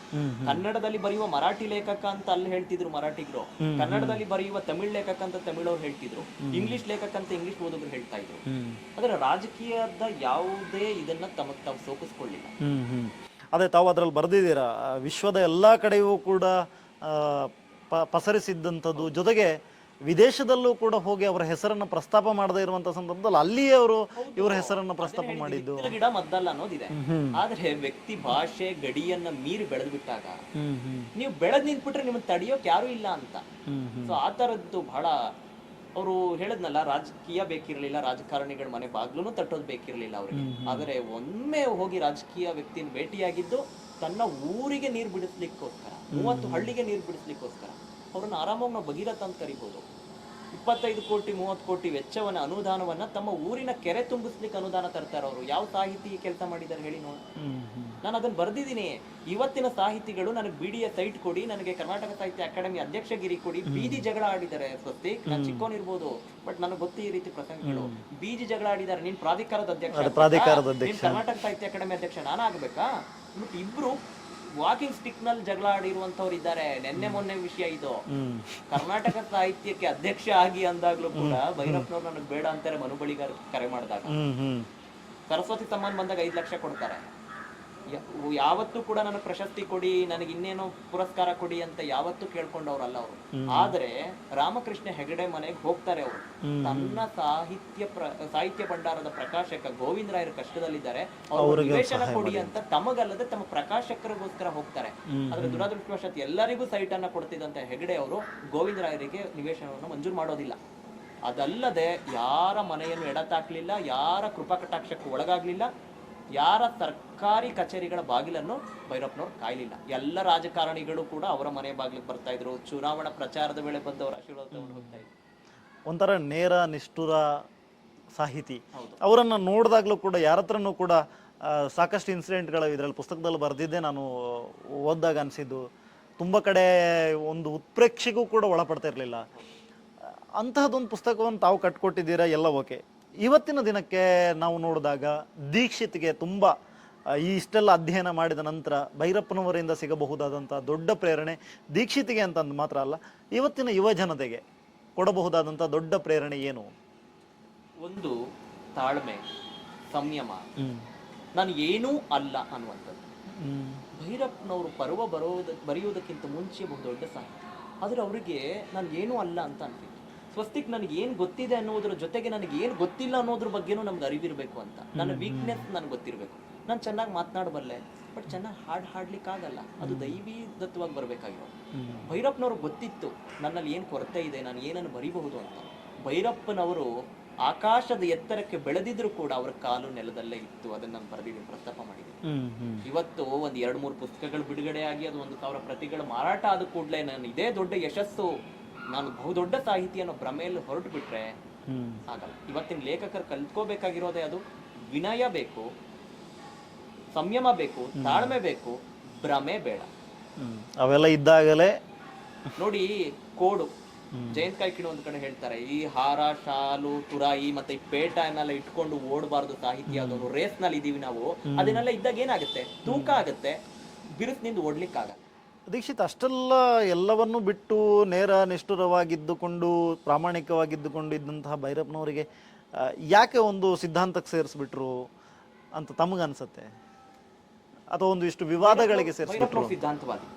ಕನ್ನಡದಲ್ಲಿ ಬರೆಯುವ ಮರಾಠಿ ಲೇಖಕ ಅಂತ ಅಲ್ಲಿ ಹೇಳ್ತಿದ್ರು ಮರಾಠಿಗರು, ಕನ್ನಡದಲ್ಲಿ ಬರೆಯುವ ತಮಿಳ್ ಲೇಖಕ ಅಂತ ತಮಿಳವ್ರು ಹೇಳ್ತಿದ್ರು, ಇಂಗ್ಲಿಷ್ ಲೇಖಕ ಅಂತ ಇಂಗ್ಲಿಷ್ ಓದೋರು ಹೇಳ್ತಾ ಇದ್ರು. ಆದ್ರೆ ರಾಜಕೀಯದ ಯಾವುದೇ ಇದನ್ನ ತಮಗೆ ತಾವು ಸೋಕಿಸ್ಕೊಳ್ಳಿಲ್ಲ. ಅದೇ ತಾವು ಅದ್ರಲ್ಲಿ ಬರೆದಿದ್ದೀರಾ, ವಿಶ್ವದ ಎಲ್ಲಾ ಕಡೆಯೂ ಕೂಡ ಪಸರಿಸಿದ್ದಂಥದ್ದು, ಜೊತೆಗೆ ವಿದೇಶದಲ್ಲೂ ಕೂಡ ಹೋಗಿ ಅವರ ಹೆಸರನ್ನ ಪ್ರಸ್ತಾಪ ಮಾಡದೇ ಇರುವಂತ ಸಂದರ್ಭದಲ್ಲಿ ಅಲ್ಲಿಯೇ ಅವರು ಇವರ ಹೆಸರನ್ನ ಪ್ರಸ್ತಾಪ ಮಾಡಿದ್ದು. ಗಿಡ ಮದ್ದಲ್ಲ ಅನ್ನೋದಿದೆ, ಆದ್ರೆ ವ್ಯಕ್ತಿ ಭಾಷೆ ಗಡಿಯನ್ನ ಮೀರಿ ಬೆಳೆದು ಬಿಟ್ಟಾಗ ನೀವು ಬೆಳೆದ್ ನಿಂತ್ಬಿಟ್ರೆ ನಿಮ್ಮನ್ನ ತಡಿಯೋಕ್ ಯಾರು ಇಲ್ಲ ಅಂತ. ಸೊ ಆ ತರದ್ದು ಬಹಳ ಅವರು ಹೇಳದ್ನಲ್ಲ, ರಾಜಕೀಯ ಬೇಕಿರ್ಲಿಲ್ಲ, ರಾಜಕಾರಣಿಗಳ ಮನೆ ಬಾಗ್ಲೂ ತಟ್ಟೋದು ಬೇಕಿರ್ಲಿಲ್ಲ ಅವ್ರಿಗೆ. ಆದ್ರೆ ಒಮ್ಮೆ ಹೋಗಿ ರಾಜಕೀಯ ವ್ಯಕ್ತಿನ ಭೇಟಿಯಾಗಿದ್ದು ತನ್ನ ಊರಿಗೆ ನೀರು ಬಿಡಿಸ್ಲಿಕ್ಕೋಸ್ಕರ, 30 ಹಳ್ಳಿಗೆ ನೀರು ಬಿಡಿಸ್ಲಿಕ್ಕೋಸ್ಕರ. ಅವ್ರನ್ನ ಆರಾಮಾಗಿ ನಾವು ಭಗೀರಥ ಅಂತ ಕರಿಬಹುದು. 25 ಕೋಟಿ 30 ಕೋಟಿ ವೆಚ್ಚವನ್ನ ಅನುದಾನವನ್ನ ತಮ್ಮ ಊರಿನ ಕೆರೆ ತುಂಬಿಸ್ಲಿಕ್ಕೆ ಅನುದಾನ ತರ್ತಾರೆ. ಅವರು ಯಾವ ಸಾಹಿತಿ ಕೆಲಸ ಮಾಡಿದ್ದಾರೆ ಹೇಳಿ ನೋಡಿ. ನಾನು ಅದನ್ನ ಬರ್ದಿದ್ದೀನಿ. ಇವತ್ತಿನ ಸಾಹಿತಿಗಳು ನನಗೆ BDA ಸೈಟ್ ಕೊಡಿ, ನನಗೆ ಕರ್ನಾಟಕ ಸಾಹಿತ್ಯ ಅಕಾಡೆಮಿ ಅಧ್ಯಕ್ಷಗಿರಿ ಕೊಡಿ, ಬೀದಿ ಜಗಳ ಆಡಿದ್ದಾರೆ. ಸ್ವಸ್ತಿಕ್, ನಾನು ಚಿಕ್ಕವನಿರ್ಬೋದು, ಬಟ್ ನನಗೆ ಗೊತ್ತಿ ಈ ರೀತಿ ಪ್ರಸಂಗಗಳು. ಬೀದಿ ಜಗಳ ಆಡಿದ್ದಾರೆ. ನೀನ್ ಪ್ರಾಧಿಕಾರದ ಅಧ್ಯಕ್ಷ, ನೀನ್ ಕರ್ನಾಟಕ ಸಾಹಿತ್ಯ ಅಕಾಡೆಮಿ ಅಧ್ಯಕ್ಷ ನಾನಾಗಬೇಕಾ? ಬಟ್ ಇಬ್ರು ವಾಕಿಂಗ್ ಸ್ಟಿಕ್ ನಲ್ಲಿ ಜಗಳ ಆಡಿರುವಂತವ್ರು ಇದ್ದಾರೆ. ನೆನ್ನೆ ಮೊನ್ನೆ ವಿಷಯ ಇದು. ಕರ್ನಾಟಕ ಸಾಹಿತ್ಯಕ್ಕೆ ಅಧ್ಯಕ್ಷ ಆಗಿ ಅಂದಾಗ್ಲೂ ಕೂಡ ಭೈರಪ್ಪನವ್ರು ನನಗೆ ಬೇಡ ಅಂತಾರೆ. ಮನುಬಳಿಗಾರ ಕರೆ ಮಾಡಿದಾಗ, ಸರಸ್ವತಿ ಸಮ್ಮಾನ ಬಂದಾಗ 5 ಲಕ್ಷ ಕೊಡ್ತಾರೆ. ಯಾವತ್ತೂ ಕೂಡ ನನಗೆ ಪ್ರಶಸ್ತಿ ಕೊಡಿ, ನನಗೆ ಇನ್ನೇನೋ ಪುರಸ್ಕಾರ ಕೊಡಿ ಅಂತ ಯಾವತ್ತೂ ಕೇಳ್ಕೊಂಡವ್ರಲ್ಲ ಅವರು. ಆದ್ರೆ ರಾಮಕೃಷ್ಣ ಹೆಗಡೆ ಮನೆಗೆ ಹೋಗ್ತಾರೆ ಅವರು. ತನ್ನ ಸಾಹಿತ್ಯ ಭಂಡಾರದ ಪ್ರಕಾಶಕ ಗೋವಿಂದರಾಯರು ಕಷ್ಟದಲ್ಲಿದ್ದಾರೆ, ಅವರು ನಿವೇಶನ ಕೊಡಿ ಅಂತ ತಮಗಲ್ಲದೆ ತಮ್ಮ ಪ್ರಕಾಶಕರಿಗೋಸ್ಕರ ಹೋಗ್ತಾರೆ. ಆದ್ರೆ ದುರದೃಷ್ಟವಶಾತ್ ಎಲ್ಲರಿಗೂ ಸೈಟ್ ಅನ್ನ ಕೊಡ್ತಿದ್ದಂತ ಹೆಗಡೆ ಅವರು ಗೋವಿಂದರಾಯರಿಗೆ ನಿವೇಶನವನ್ನು ಮಂಜೂರು ಮಾಡೋದಿಲ್ಲ. ಅದಲ್ಲದೆ ಯಾರ ಮನೆಯನ್ನು ಎಡತಾಕ್ಲಿಲ್ಲ, ಯಾರ ಕೃಪಾ ಕಟಾಕ್ಷಕ್ಕೆ ಒಳಗಾಗ್ಲಿಲ್ಲ, ಯಾರ ಸರ್ಕಾರಿ ಕಚೇರಿಗಳ ಬಾಗಿಲನ್ನು ಭೈರಪ್ಪನವ್ರು ಕಾಯ್ಲಿಲ್ಲ. ಎಲ್ಲ ರಾಜಕಾರಣಿಗಳು ಕೂಡ ಅವರ ಮನೆ ಬಾಗಿಲಿಗೆ ಬರ್ತಾ ಇದ್ರು. ಚುನಾವಣಾ ಪ್ರಚಾರದ ವೇಳೆ ಬಂದವರ ಆಶೀರ್ವಾದ ತಗೊಂಡು ಹೋಗ್ತಾ ಇದ್ರು. ಒಂಥರ ನೇರ ನಿಷ್ಠುರ ಸಾಹಿತಿ. ಅವರನ್ನು ನೋಡಿದಾಗ್ಲೂ ಕೂಡ ಯಾರ ಹತ್ರನೂ ಕೂಡ ಸಾಕಷ್ಟು ಇನ್ಸಿಡೆಂಟ್ಗಳು ಇದರಲ್ಲಿ ಪುಸ್ತಕದಲ್ಲಿ ಬರೆದಿದ್ದೆ ನಾನು ಓದಿದಾಗ ಅನಿಸಿದ್ದು. ತುಂಬ ಕಡೆ ಒಂದು ಉತ್ಪ್ರೇಕ್ಷೆಗೂ ಕೂಡ ಒಳಪಡ್ತಾ ಇರಲಿಲ್ಲ. ಅಂತಹದ್ದೊಂದು ಪುಸ್ತಕವನ್ನು ತಾವು ಕಟ್ಕೊಟ್ಟಿದ್ದೀರಾ, ಎಲ್ಲ ಓಕೆ. ಇವತ್ತಿನ ದಿನಕ್ಕೆ ನಾವು ನೋಡಿದಾಗ ದೀಕ್ಷಿತ್ಗೆ ತುಂಬ ಇಷ್ಟೆಲ್ಲ ಅಧ್ಯಯನ ಮಾಡಿದ ನಂತರ ಭೈರಪ್ಪನವರಿಂದ ಸಿಗಬಹುದಾದಂಥ ದೊಡ್ಡ ಪ್ರೇರಣೆ ದೀಕ್ಷಿತ್ಗೆ ಅಂತಂದು ಮಾತ್ರ ಅಲ್ಲ, ಇವತ್ತಿನ ಯುವ ಜನತೆಗೆ ಕೊಡಬಹುದಾದಂಥ ದೊಡ್ಡ ಪ್ರೇರಣೆ ಏನು? ಒಂದು ತಾಳ್ಮೆ, ಸಂಯಮ, ನಾನು ಏನೂ ಅಲ್ಲ ಅನ್ನುವಂಥದ್ದು. ಭೈರಪ್ಪನವರು ಬರೆಯುವುದಕ್ಕಿಂತ ಮುಂಚೆ ಬಹುದೊಡ್ಡ ಸಾಹಿತ್ಯ, ಆದರೆ ಅವರಿಗೆ ನಾನು ಏನೂ ಅಲ್ಲ ಅಂತ ಅನ್ಸಿತ್ತು. ಸ್ವಸ್ತಿಕ್ ನನಗೆ ಏನು ಗೊತ್ತಿದೆ ಅನ್ನೋದ್ರ ಜೊತೆಗೆ ನನಗೆ ಏನು ಗೊತ್ತಿಲ್ಲ ಅನ್ನೋದ್ರ ಬಗ್ಗೆನೂ ನಮ್ಗೆ ಅರಿವಿರಬೇಕು ಅಂತ. ನನ್ನ ವೀಕ್ನೆಸ್ ನನಗೆ ಗೊತ್ತಿರಬೇಕು. ನಾನು ಚೆನ್ನಾಗಿ ಮಾತನಾಡಬಲ್ಲೆ, ಬಟ್ ಚೆನ್ನಾಗಿ ಹಾಡ್ಲಿಕ್ಕೆ ಆಗಲ್ಲ. ಅದು ದೈವಿ ದತ್ತವಾಗಿ ಬರಬೇಕಾಗಿರೋ. ಭೈರಪ್ಪನವ್ರಿಗೆ ಗೊತ್ತಿತ್ತು ನನ್ನಲ್ಲಿ ಏನು ಕೊರತೆ ಇದೆ, ನಾನು ಏನನ್ನು ಬರೀಬಹುದು ಅಂತ. ಭೈರಪ್ಪನವರು ಆಕಾಶದ ಎತ್ತರಕ್ಕೆ ಬೆಳೆದಿದ್ರು ಕೂಡ ಅವರ ಕಾಲು ನೆಲದಲ್ಲೇ ಇತ್ತು. ಅದನ್ನ ನಾನು ಬರೆದಿದ್ದೀನಿ, ಪ್ರಸ್ತಾಪ ಮಾಡಿದ್ದೀನಿ. ಇವತ್ತು ಒಂದು 2-3 ಪುಸ್ತಕಗಳು ಬಿಡುಗಡೆ ಆಗಿ ಅದು 1000 ಪ್ರತಿಗಳ ಮಾರಾಟ ಆದ ಕೂಡಲೇ ನಾನು ಇದೇ ದೊಡ್ಡ ಯಶಸ್ಸು, ನಾನು ಬಹುದೊಡ್ಡ ಸಾಹಿತಿ ಅನ್ನೋ ಭ್ರಮೆಯಲ್ಲಿ ಹೊರಟು ಬಿಟ್ರೆ ಆಗಲ್ಲ. ಇವತ್ತಿನ ಲೇಖಕರು ಕಲ್ತ್ಕೋಬೇಕಾಗಿರೋದೇ ಅದು. ವಿನಯ ಬೇಕು, ಸಂಯಮ ಬೇಕು, ತಾಳ್ಮೆ ಬೇಕು, ಭ್ರಮೆ ಬೇಡ. ಅವೆಲ್ಲ ಇದ್ದಾಗಲೇ ನೋಡಿ. ಕೋಡು ಜಯಂತ್ ಕಾಯ್ಕಿಣಿ ಒಂದು ಕಡೆ ಹೇಳ್ತಾರೆ, ಈ ಹಾರ, ಶಾಲು, ತುರಾಯಿ ಮತ್ತೆ ಈ ಪೇಟ ಅನ್ನೆಲ್ಲ ಇಟ್ಕೊಂಡು ಓಡಬಾರ್ದು ಸಾಹಿತ್ಯ. ಅದನ್ನು ರೇಸ್ ನಲ್ಲಿ ಇದೀವಿ ನಾವು. ಅದನ್ನೆಲ್ಲ ಇದ್ದಾಗ ಏನಾಗುತ್ತೆ, ತೂಕ ಆಗುತ್ತೆ, ಬಿರುಸಿನಿಂದ ಓಡ್ಲಿಕ್ಕಾಗಲ್ಲ. ದೀಕ್ಷಿತ್ ಅಷ್ಟೆಲ್ಲ ಎಲ್ಲವನ್ನೂ ಬಿಟ್ಟು ನೇರ ನಿಷ್ಠುರವಾಗಿದ್ದುಕೊಂಡು ಪ್ರಾಮಾಣಿಕವಾಗಿದ್ದುಕೊಂಡು ಇದ್ದಂತಹ ಭೈರಪ್ಪನವರಿಗೆ ಯಾಕೆ ಒಂದು ಸಿದ್ಧಾಂತಕ್ಕೆ ಸೇರಿಸ್ಬಿಟ್ರು ಅಂತ ತಮಗನ್ಸುತ್ತೆ? ಅಥವಾ ಒಂದು ಇಷ್ಟು ವಿವಾದಗಳಿಗೆ ಸೇರಿಸ್ಬಿಟ್ರು? ಸಿದ್ಧಾಂತವಾದಿ,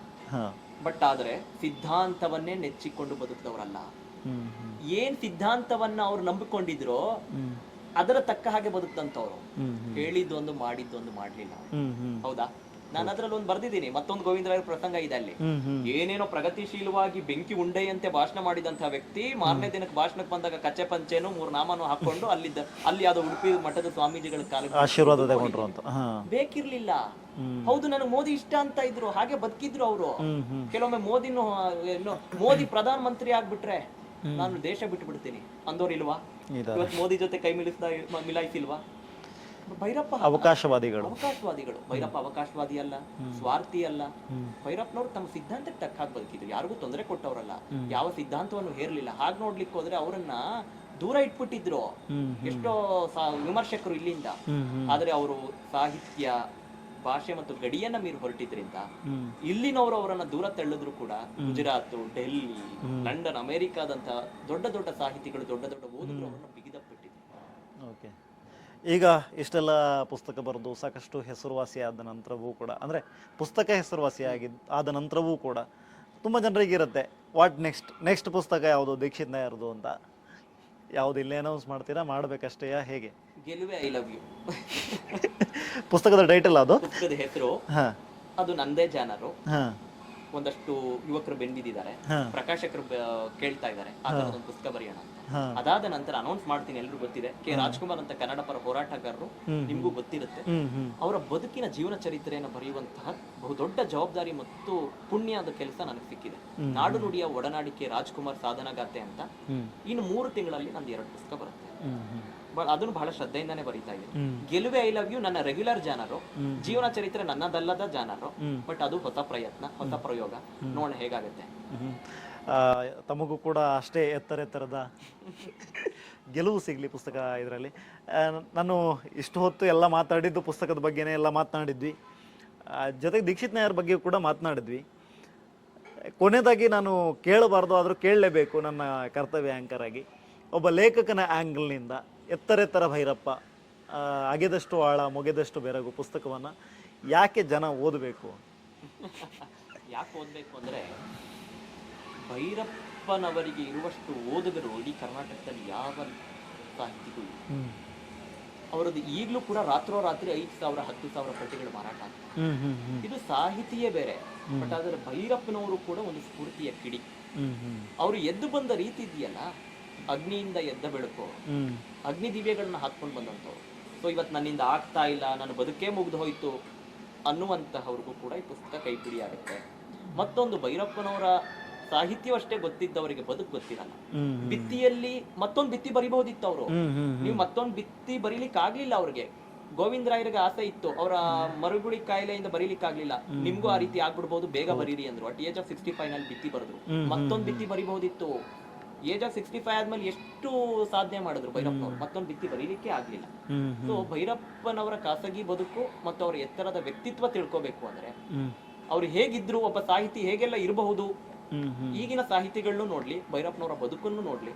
ಬಟ್ ಆದ್ರೆ ಸಿದ್ಧಾಂತವನ್ನೇ ನೆಚ್ಚಿಕೊಂಡು ಬದುಕಿದವರಲ್ಲ. ಏನ್ ಸಿದ್ಧಾಂತವನ್ನ ಅವ್ರು ನಂಬಿಕೊಂಡಿದ್ರೋ ಅದರ ತಕ್ಕ ಹಾಗೆ ಬದುಕಂತವ್ರು. ಹೇಳಿದ್ದೊಂದು ಮಾಡಿದ್ದೊಂದು ಮಾಡ್ಲಿಲ್ಲ. ಹೌದಾ? ನಾನು ಅದ್ರಲ್ಲಿ ಒಂದು ಬರ್ದಿದ್ದೀನಿ. ಮತ್ತೊಂದು ಗೋವಿಂದರಾಯರ ಪ್ರಸಂಗ ಇದೆ ಅಲ್ಲಿ. ಏನೇನೋ ಪ್ರಗತಿಶೀಲವಾಗಿ ಬೆಂಕಿ ಉಂಡೆಯಂತೆ ಭಾಷಣ ಮಾಡಿದಂತಹ ವ್ಯಕ್ತಿ ಮಾರನೇ ದಿನಕ್ಕೆ ಭಾಷಣಕ್ಕೆ ಬಂದಾಗ ಕಚ್ಚೆ ಪಂಚೆನು 3 ನಾಮನು ಹಾಕೊಂಡು ಅಲ್ಲಿ ಯಾವ್ದೋ ಉಡುಪಿ ಮಠದ ಸ್ವಾಮೀಜಿಗಳ ಕಾಲ ಆಶೀರ್ವಾದ ತಗೊಂಡ್ರು ಅಂತ ಬೇಕಿರ್ಲಿಲ್ಲ. ಹೌದು, ನನಗೆ ಮೋದಿ ಇಷ್ಟ ಅಂತ ಇದ್ರು, ಹಾಗೆ ಬದುಕಿದ್ರು ಅವರು. ಕೆಲವೊಮ್ಮೆ ಮೋದಿ ಪ್ರಧಾನ ಮಂತ್ರಿ ಆಗ್ಬಿಟ್ರೆ ನಾನು ದೇಶ ಬಿಟ್ಟು ಬಿಡ್ತೀನಿ ಅಂದವ್ರು ಇಲ್ವಾ? ಇವತ್ತು ಮೋದಿ ಜೊತೆ ಕೈ ಮಿಲಾಯಿಸಿಲ್ವಾ? ಭೈರಪ್ಪ ಅವಕಾಶವಾದಿಗಳು. ಭೈರಪ್ಪ ಅವಕಾಶವಾದಿ ಅಲ್ಲ, ಸ್ವಾರ್ಥಿ ಅಲ್ಲ. ಭೈರಪ್ಪನವರು ತಮ್ಮ ಸಿದ್ಧಾಂತಕ್ಕೆ ತಕ್ಕ ಹಾಗೆ ಬದುಕಿದ್ರು. ಯಾರಿಗೂ ತೊಂದರೆ ಕೊಟ್ಟವರಲ್ಲ, ಯಾವ ಸಿದ್ಧಾಂತವನ್ನು ಹೇರ್ಲಿಲ್ಲ. ಹಾಗೆ ನೋಡ್ಲಿಕ್ಕೆ ಹೋದ್ರೆ ಅವರನ್ನ ದೂರ ಇಟ್ಬಿಟ್ಟಿದ್ರು ಎಷ್ಟೋ ವಿಮರ್ಶಕರು ಇಲ್ಲಿಂದ. ಆದ್ರೆ ಅವರು ಸಾಹಿತ್ಯ, ಭಾಷೆ ಮತ್ತು ಗಡಿಯನ್ನ ಮೀರಿ ಹೊರಟಿದ್ರಿಂದ ಇಲ್ಲಿನವರು ಅವರನ್ನ ದೂರ ತಳ್ಳಿದ್ರು ಕೂಡ ಗುಜರಾತ್, ಡೆಲ್ಲಿ, ಲಂಡನ್, ಅಮೆರಿಕಾದಂತ ದೊಡ್ಡ ದೊಡ್ಡ ಸಾಹಿತಿಗಳು, ದೊಡ್ಡ ದೊಡ್ಡ ಓದುಗರು ಅವರನ್ನ ಬಿಗಿದಪ್ಪಿಟ್ಟಿದ್ರು. ಓಕೆ, ಈಗ ಇಷ್ಟೆಲ್ಲ ಪುಸ್ತಕ ಬರೆದು ಸಾಕಷ್ಟು ಹೆಸರುವಾಸಿ ಆದ ನಂತರವೂ ಕೂಡ, ಅಂದರೆ ಪುಸ್ತಕ ಹೆಸರುವಾಸಿ ಆದ ನಂತರವೂ ಕೂಡ ತುಂಬ ಜನರಿಗೆ ಇರುತ್ತೆ, ವಾಟ್ ನೆಕ್ಸ್ಟ್ ಪುಸ್ತಕ ಯಾವುದು, ದೀಕ್ಷಿತ್ ನಾಯರ್ದು ಅಂತ. ಯಾವುದು ಇಲ್ಲಿ ಅನೌನ್ಸ್ ಮಾಡ್ತೀರಾ, ಮಾಡಬೇಕಷ್ಟೇ, ಹೇಗೆ? ಗೆಲುವೆ ಐ ಲವ್ ಯು ಪುಸ್ತಕದ ಟೈಟಲ್ ಅದು, ಪುಸ್ತಕದ ಹೆಸರು. ಅದು ನಂದೇ ಜಾನರು. ಒಂದಷ್ಟು ಯುವಕರು ಬೆಂದಿದ್ದಾರೆ, ಪ್ರಕಾಶಕರು ಕೇಳ್ತಾ ಇದ್ದಾರೆ ಆ ತರದೊಂದು ಪುಸ್ತಕ ಬರೆಯೋಣ ಅಂತ. ಅದಾದ ನಂತರ ಅನೌನ್ಸ್ ಮಾಡ್ತೀನಿ, ಎಲ್ರಿಗೂ ಗೊತ್ತಿದೆ, ಕೆ ರಾಜ್ಕುಮಾರ್ ಅಂತ ಕನ್ನಡ ಪರ ಹೋರಾಟಗಾರರು, ನಿಮ್ಗೂ ಗೊತ್ತಿರುತ್ತೆ. ಅವರ ಬದುಕಿನ ಜೀವನ ಚರಿತ್ರೆಯನ್ನು ಬರೆಯುವಂತಹ ಬಹುದೊಡ್ಡ ಜವಾಬ್ದಾರಿ ಮತ್ತು ಪುಣ್ಯದ ಕೆಲಸ ನನಗೆ ಸಿಕ್ಕಿದೆ. ನಾಡು ನುಡಿಯ ಒಡನಾಡಿಕೆ ರಾಜ್ಕುಮಾರ್ ಸಾಧನಗಾತೆ ಅಂತ ಇನ್ನು 3 ತಿಂಗಳಲ್ಲಿ ನಂದು 2 ಪುಸ್ತಕ ಬರುತ್ತೆ. ಅದನ್ನು ಬಹಳ ಶ್ರದ್ಧೆಯಿಂದಾನೇ ಬರೀತಾ ಇದ್ದೀನಿ. ಗೆಲುವೆ ಐ ಲವ್ ಯು ನನ್ನ ರೆಗ್ಯುಲರ್ ಜಾನರು, ಜೀವನ ಚರಿತ್ರೆ ನನ್ನದಲ್ಲದ ಜಾನರು, ಬಟ್ ಅದು ಹೊಸ ಪ್ರಯತ್ನ, ಹೊಸ ಪ್ರಯೋಗ, ನೋಡೋಣ ಹೇಗಾಗುತ್ತೆ. ತಮಗೂ ಕೂಡ ಅಷ್ಟೇ ಎತ್ತರದ ಗೆಲುವು ಸಿಗಲಿ ಪುಸ್ತಕ ಇದರಲ್ಲಿ. ನಾನು ಇಷ್ಟು ಹೊತ್ತು ಎಲ್ಲ ಮಾತಾಡಿದ್ದು ಪುಸ್ತಕದ ಬಗ್ಗೆನೇ ಎಲ್ಲ ಮಾತನಾಡಿದ್ವಿ, ಜೊತೆಗೆ ದೀಕ್ಷಿತ್ ನಾಯರ್ ಬಗ್ಗೆ ಕೂಡ ಮಾತನಾಡಿದ್ವಿ. ಕೊನೆಯದಾಗಿ ನಾನು ಕೇಳಬಾರ್ದು ಆದರೂ ಕೇಳಲೇಬೇಕು, ನನ್ನ ಕರ್ತವ್ಯ ಆ್ಯಂಕರ್ ಆಗಿ, ಒಬ್ಬ ಲೇಖಕನ ಆ್ಯಂಗಲ್ನಿಂದ ಎತ್ತರ ಭೈರಪ್ಪ ಅಗೆದಷ್ಟು ಆಳ ಮೊಗೆದಷ್ಟು ಬೆರಗು ಪುಸ್ತಕವನ್ನು ಯಾಕೆ ಜನ ಓದಬೇಕು? ಯಾಕೆ ಓದಬೇಕು ಅಂದರೆ, ಭೈರಪ್ಪನವರಿಗೆ ಇರುವಷ್ಟು ಓದುಗರು ಇಡೀ ಕರ್ನಾಟಕದಲ್ಲಿ ಯಾವ ಸಾಹಿತಿಗೂ ಇಲ್ಲ. ಅವರದ್ದು ಈಗಲೂ ಕೂಡ ರಾತ್ರೋರಾತ್ರಿ 5,000 10,000 ಪ್ರತಿಗಳು ಮಾರಾಟ ಆಗ್ತದೆ. ಇದು ಸಾಹಿತಿಯೇ ಬೇರೆ, ಬಟ್ ಅದರ ಭೈರಪ್ಪನವರು ಕೂಡ ಒಂದು ಸ್ಫೂರ್ತಿಯ ಕಿಡಿ. ಅವರು ಎದ್ದು ಬಂದ ರೀತಿ ಇದೆಯಲ್ಲ, ಅಗ್ನಿಯಿಂದ ಎದ್ದ ಬೆಳಕು, ಅಗ್ನಿ ದಿವ್ಯಗಳನ್ನ ಹಾಕ್ಕೊಂಡು ಬಂದಂಥವ್ರು. ಸೊ ಇವತ್ತು ನನ್ನಿಂದ ಆಗ್ತಾ ಇಲ್ಲ, ನನ್ನ ಬದುಕೇ ಮುಗ್ದು ಹೋಯ್ತು ಅನ್ನುವಂತಹವ್ರಿಗೂ ಕೂಡ ಈ ಪುಸ್ತಕ ಕೈಪಿಡಿ ಆಗುತ್ತೆ. ಮತ್ತೊಂದು, ಭೈರಪ್ಪನವರ ಸಾಹಿತ್ಯವಷ್ಟೇ ಗೊತ್ತಿದ್ದವರಿಗೆ ಬದುಕು ಗೊತ್ತಿರಲ್ಲ. ಭಿತ್ತಿಯಲ್ಲಿ ಮತ್ತೊಂದು ಭಿತ್ತಿ ಬರಿಬಹುದಿತ್ತು ಅವರು, ನೀವು ಮತ್ತೊಂದು ಭಿತ್ತಿ ಬರೀಲಿಕ್ಕೆ ಆಗ್ಲಿಲ್ಲ ಅವ್ರಿಗೆ. ಗೋವಿಂದರಾಯರಿಗೆ ಆಸೆ ಇತ್ತು, ಅವರ ಮರುಗುಳಿ ಕಾಯಿಲೆಯಿಂದ ಬರೀಲಿಕ್ಕೆ ಆಗ್ಲಿಲ್ಲ, ನಿಮ್ಗೂ ಆ ರೀತಿ ಆಗ್ಬಿಡ್ಬಹುದು, ಬೇಗ ಬರೀರಿ ಅಂದ್ರು. ಅಟ್ ಏಜ್ ಆಫ್ 65 ನಲ್ಲಿ ಭಿತ್ತಿ ಬರೆದ್ರು. ಮತ್ತೊಂದು ಭಿತ್ತಿ ಬರಿಬಹುದಿತ್ತು, ಏಜ್ ಆಫ್ 65 ಆದ್ಮೇಲೆ ಎಷ್ಟು ಸಾಧನೆ ಮಾಡಿದ್ರು ಭೈರಪ್ಪನವರು, ಮತ್ತೊಂದು ಭಿತ್ತಿ ಬರೀಲಿಕ್ಕೆ ಆಗ್ಲಿಲ್ಲ. ಸೊ ಭೈರಪ್ಪನವರ ಖಾಸಗಿ ಬದುಕು ಮತ್ತು ಅವರ ಎತ್ತರದ ವ್ಯಕ್ತಿತ್ವ ತಿಳ್ಕೋಬೇಕು ಅಂದ್ರೆ, ಅವ್ರು ಹೇಗಿದ್ರು, ಒಬ್ಬ ಸಾಹಿತಿ ಹೇಗೆಲ್ಲ ಇರಬಹುದು, ಈಗಿನ ಸಾಹಿತಿಗಳನ್ನು ನೋಡ್ಲಿ, ಭೈರಪ್ಪನವರ ಬದುಕನ್ನು ನೋಡ್ಲಿ,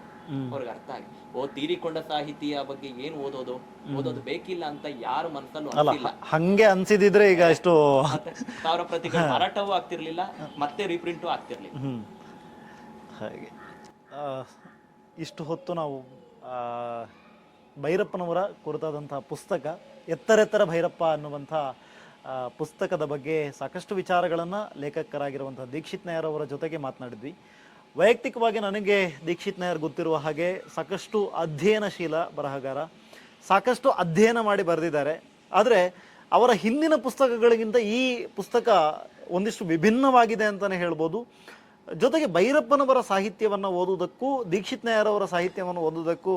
ಅವ್ರಿಗೆ ಅರ್ಥ ಆಗಿ ತೀರಿಕೊಂಡ ಸಾಹಿತಿಯ ಬಗ್ಗೆ ಏನ್ ಓದೋದು ಬೇಕಿಲ್ಲ ಅಂತ ಯಾರು ಮನಸ್ಸಲ್ಲೂ ಅನ್ಸಿಲ್ಲ. ಹಂಗೆ ಅನ್ಸಿದ್ರೆ ಈಗ ಎಷ್ಟು 1000 ಪ್ರತಿಗಳು ಮಾರಾಟವೂ ಆಗ್ತಿರ್ಲಿಲ್ಲ, ಮತ್ತೆ ರೀಪ್ರಿಂಟು ಆಗ್ತಿರ್ಲಿಲ್ಲ. ಹಾಗೆ ಇಷ್ಟು ಹೊತ್ತು ನಾವು ಭೈರಪ್ಪನವರ ಕುರಿತಾದಂತಹ ಪುಸ್ತಕ ಎತ್ತರ ಭೈರಪ್ಪ ಅನ್ನುವಂಥ ಪುಸ್ತಕದ ಬಗ್ಗೆ ಸಾಕಷ್ಟು ವಿಚಾರಗಳನ್ನು ಲೇಖಕರಾಗಿರುವಂಥ ದೀಕ್ಷಿತ್ ನಾಯರ್ ಅವರ ಜೊತೆಗೆ ಮಾತನಾಡಿದ್ವಿ. ವೈಯಕ್ತಿಕವಾಗಿ ನನಗೆ ದೀಕ್ಷಿತ್ ನಾಯರ್ ಗೊತ್ತಿರುವ ಹಾಗೆ ಸಾಕಷ್ಟು ಅಧ್ಯಯನಶೀಲ ಬರಹಗಾರ, ಸಾಕಷ್ಟು ಅಧ್ಯಯನ ಮಾಡಿ ಬರೆದಿದ್ದಾರೆ. ಆದರೆ ಅವರ ಹಿಂದಿನ ಪುಸ್ತಕಗಳಿಗಿಂತ ಈ ಪುಸ್ತಕ ಒಂದಿಷ್ಟು ವಿಭಿನ್ನವಾಗಿದೆ ಅಂತಲೇ ಹೇಳ್ಬೋದು. ಜೊತೆಗೆ ಭೈರಪ್ಪನವರ ಸಾಹಿತ್ಯವನ್ನು ಓದುವುದಕ್ಕೂ ದೀಕ್ಷಿತ್ ನಾಯರ್ ಅವರ ಸಾಹಿತ್ಯವನ್ನು ಓದುವುದಕ್ಕೂ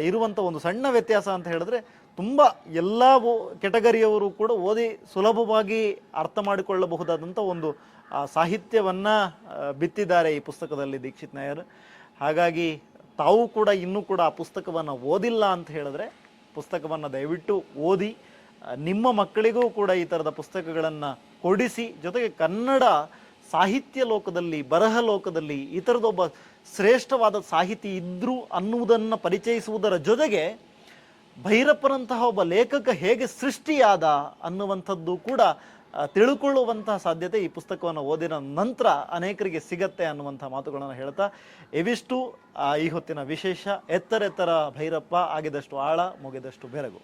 ಇರುವಂಥ ಒಂದು ಸಣ್ಣ ವ್ಯತ್ಯಾಸ ಅಂತ ಹೇಳಿದ್ರೆ, ತುಂಬ ಎಲ್ಲ ಕೆಟಗರಿಯವರು ಕೂಡ ಓದಿ ಸುಲಭವಾಗಿ ಅರ್ಥ ಮಾಡಿಕೊಳ್ಳಬಹುದಾದಂಥ ಒಂದು ಸಾಹಿತ್ಯವನ್ನು ಬಿತ್ತಿದ್ದಾರೆ ಈ ಪುಸ್ತಕದಲ್ಲಿ ದೀಕ್ಷಿತ್ ನಾಯರ್. ಹಾಗಾಗಿ ತಾವು ಕೂಡ ಇನ್ನೂ ಕೂಡ ಆ ಪುಸ್ತಕವನ್ನು ಓದಿಲ್ಲ ಅಂತ ಹೇಳಿದ್ರೆ ಪುಸ್ತಕವನ್ನು ದಯವಿಟ್ಟು ಓದಿ, ನಿಮ್ಮ ಮಕ್ಕಳಿಗೂ ಕೂಡ ಈ ಥರದ ಪುಸ್ತಕಗಳನ್ನು ಕೊಡಿಸಿ, ಜೊತೆಗೆ ಕನ್ನಡ ಸಾಹಿತ್ಯ ಲೋಕದಲ್ಲಿ, ಬರಹ ಲೋಕದಲ್ಲಿ ಈ ಥರದೊಬ್ಬ ಶ್ರೇಷ್ಠವಾದ ಸಾಹಿತಿ ಇದ್ದರು ಅನ್ನುವುದನ್ನು ಪರಿಚಯಿಸುವುದರ ಜೊತೆಗೆ ಭೈರಪ್ಪನಂತಹ ಒಬ್ಬ ಲೇಖಕ ಹೇಗೆ ಸೃಷ್ಟಿಯಾದ ಅನ್ನುವಂಥದ್ದು ಕೂಡ ತಿಳ್ಕೊಳ್ಳುವಂತಹ ಸಾಧ್ಯತೆ ಈ ಪುಸ್ತಕವನ್ನು ಓದಿನ ನಂತರ ಅನೇಕರಿಗೆ ಸಿಗತ್ತೆ ಅನ್ನುವಂಥ ಮಾತುಗಳನ್ನು ಹೇಳ್ತಾ, ಇವಿಷ್ಟು ಈ ಹೊತ್ತಿನ ವಿಶೇಷ. ಎತ್ತರ ಭೈರಪ್ಪ, ಆಗಿದಷ್ಟು ಆಳ ಮೊಗೆದಷ್ಟು ಬೆರಗು.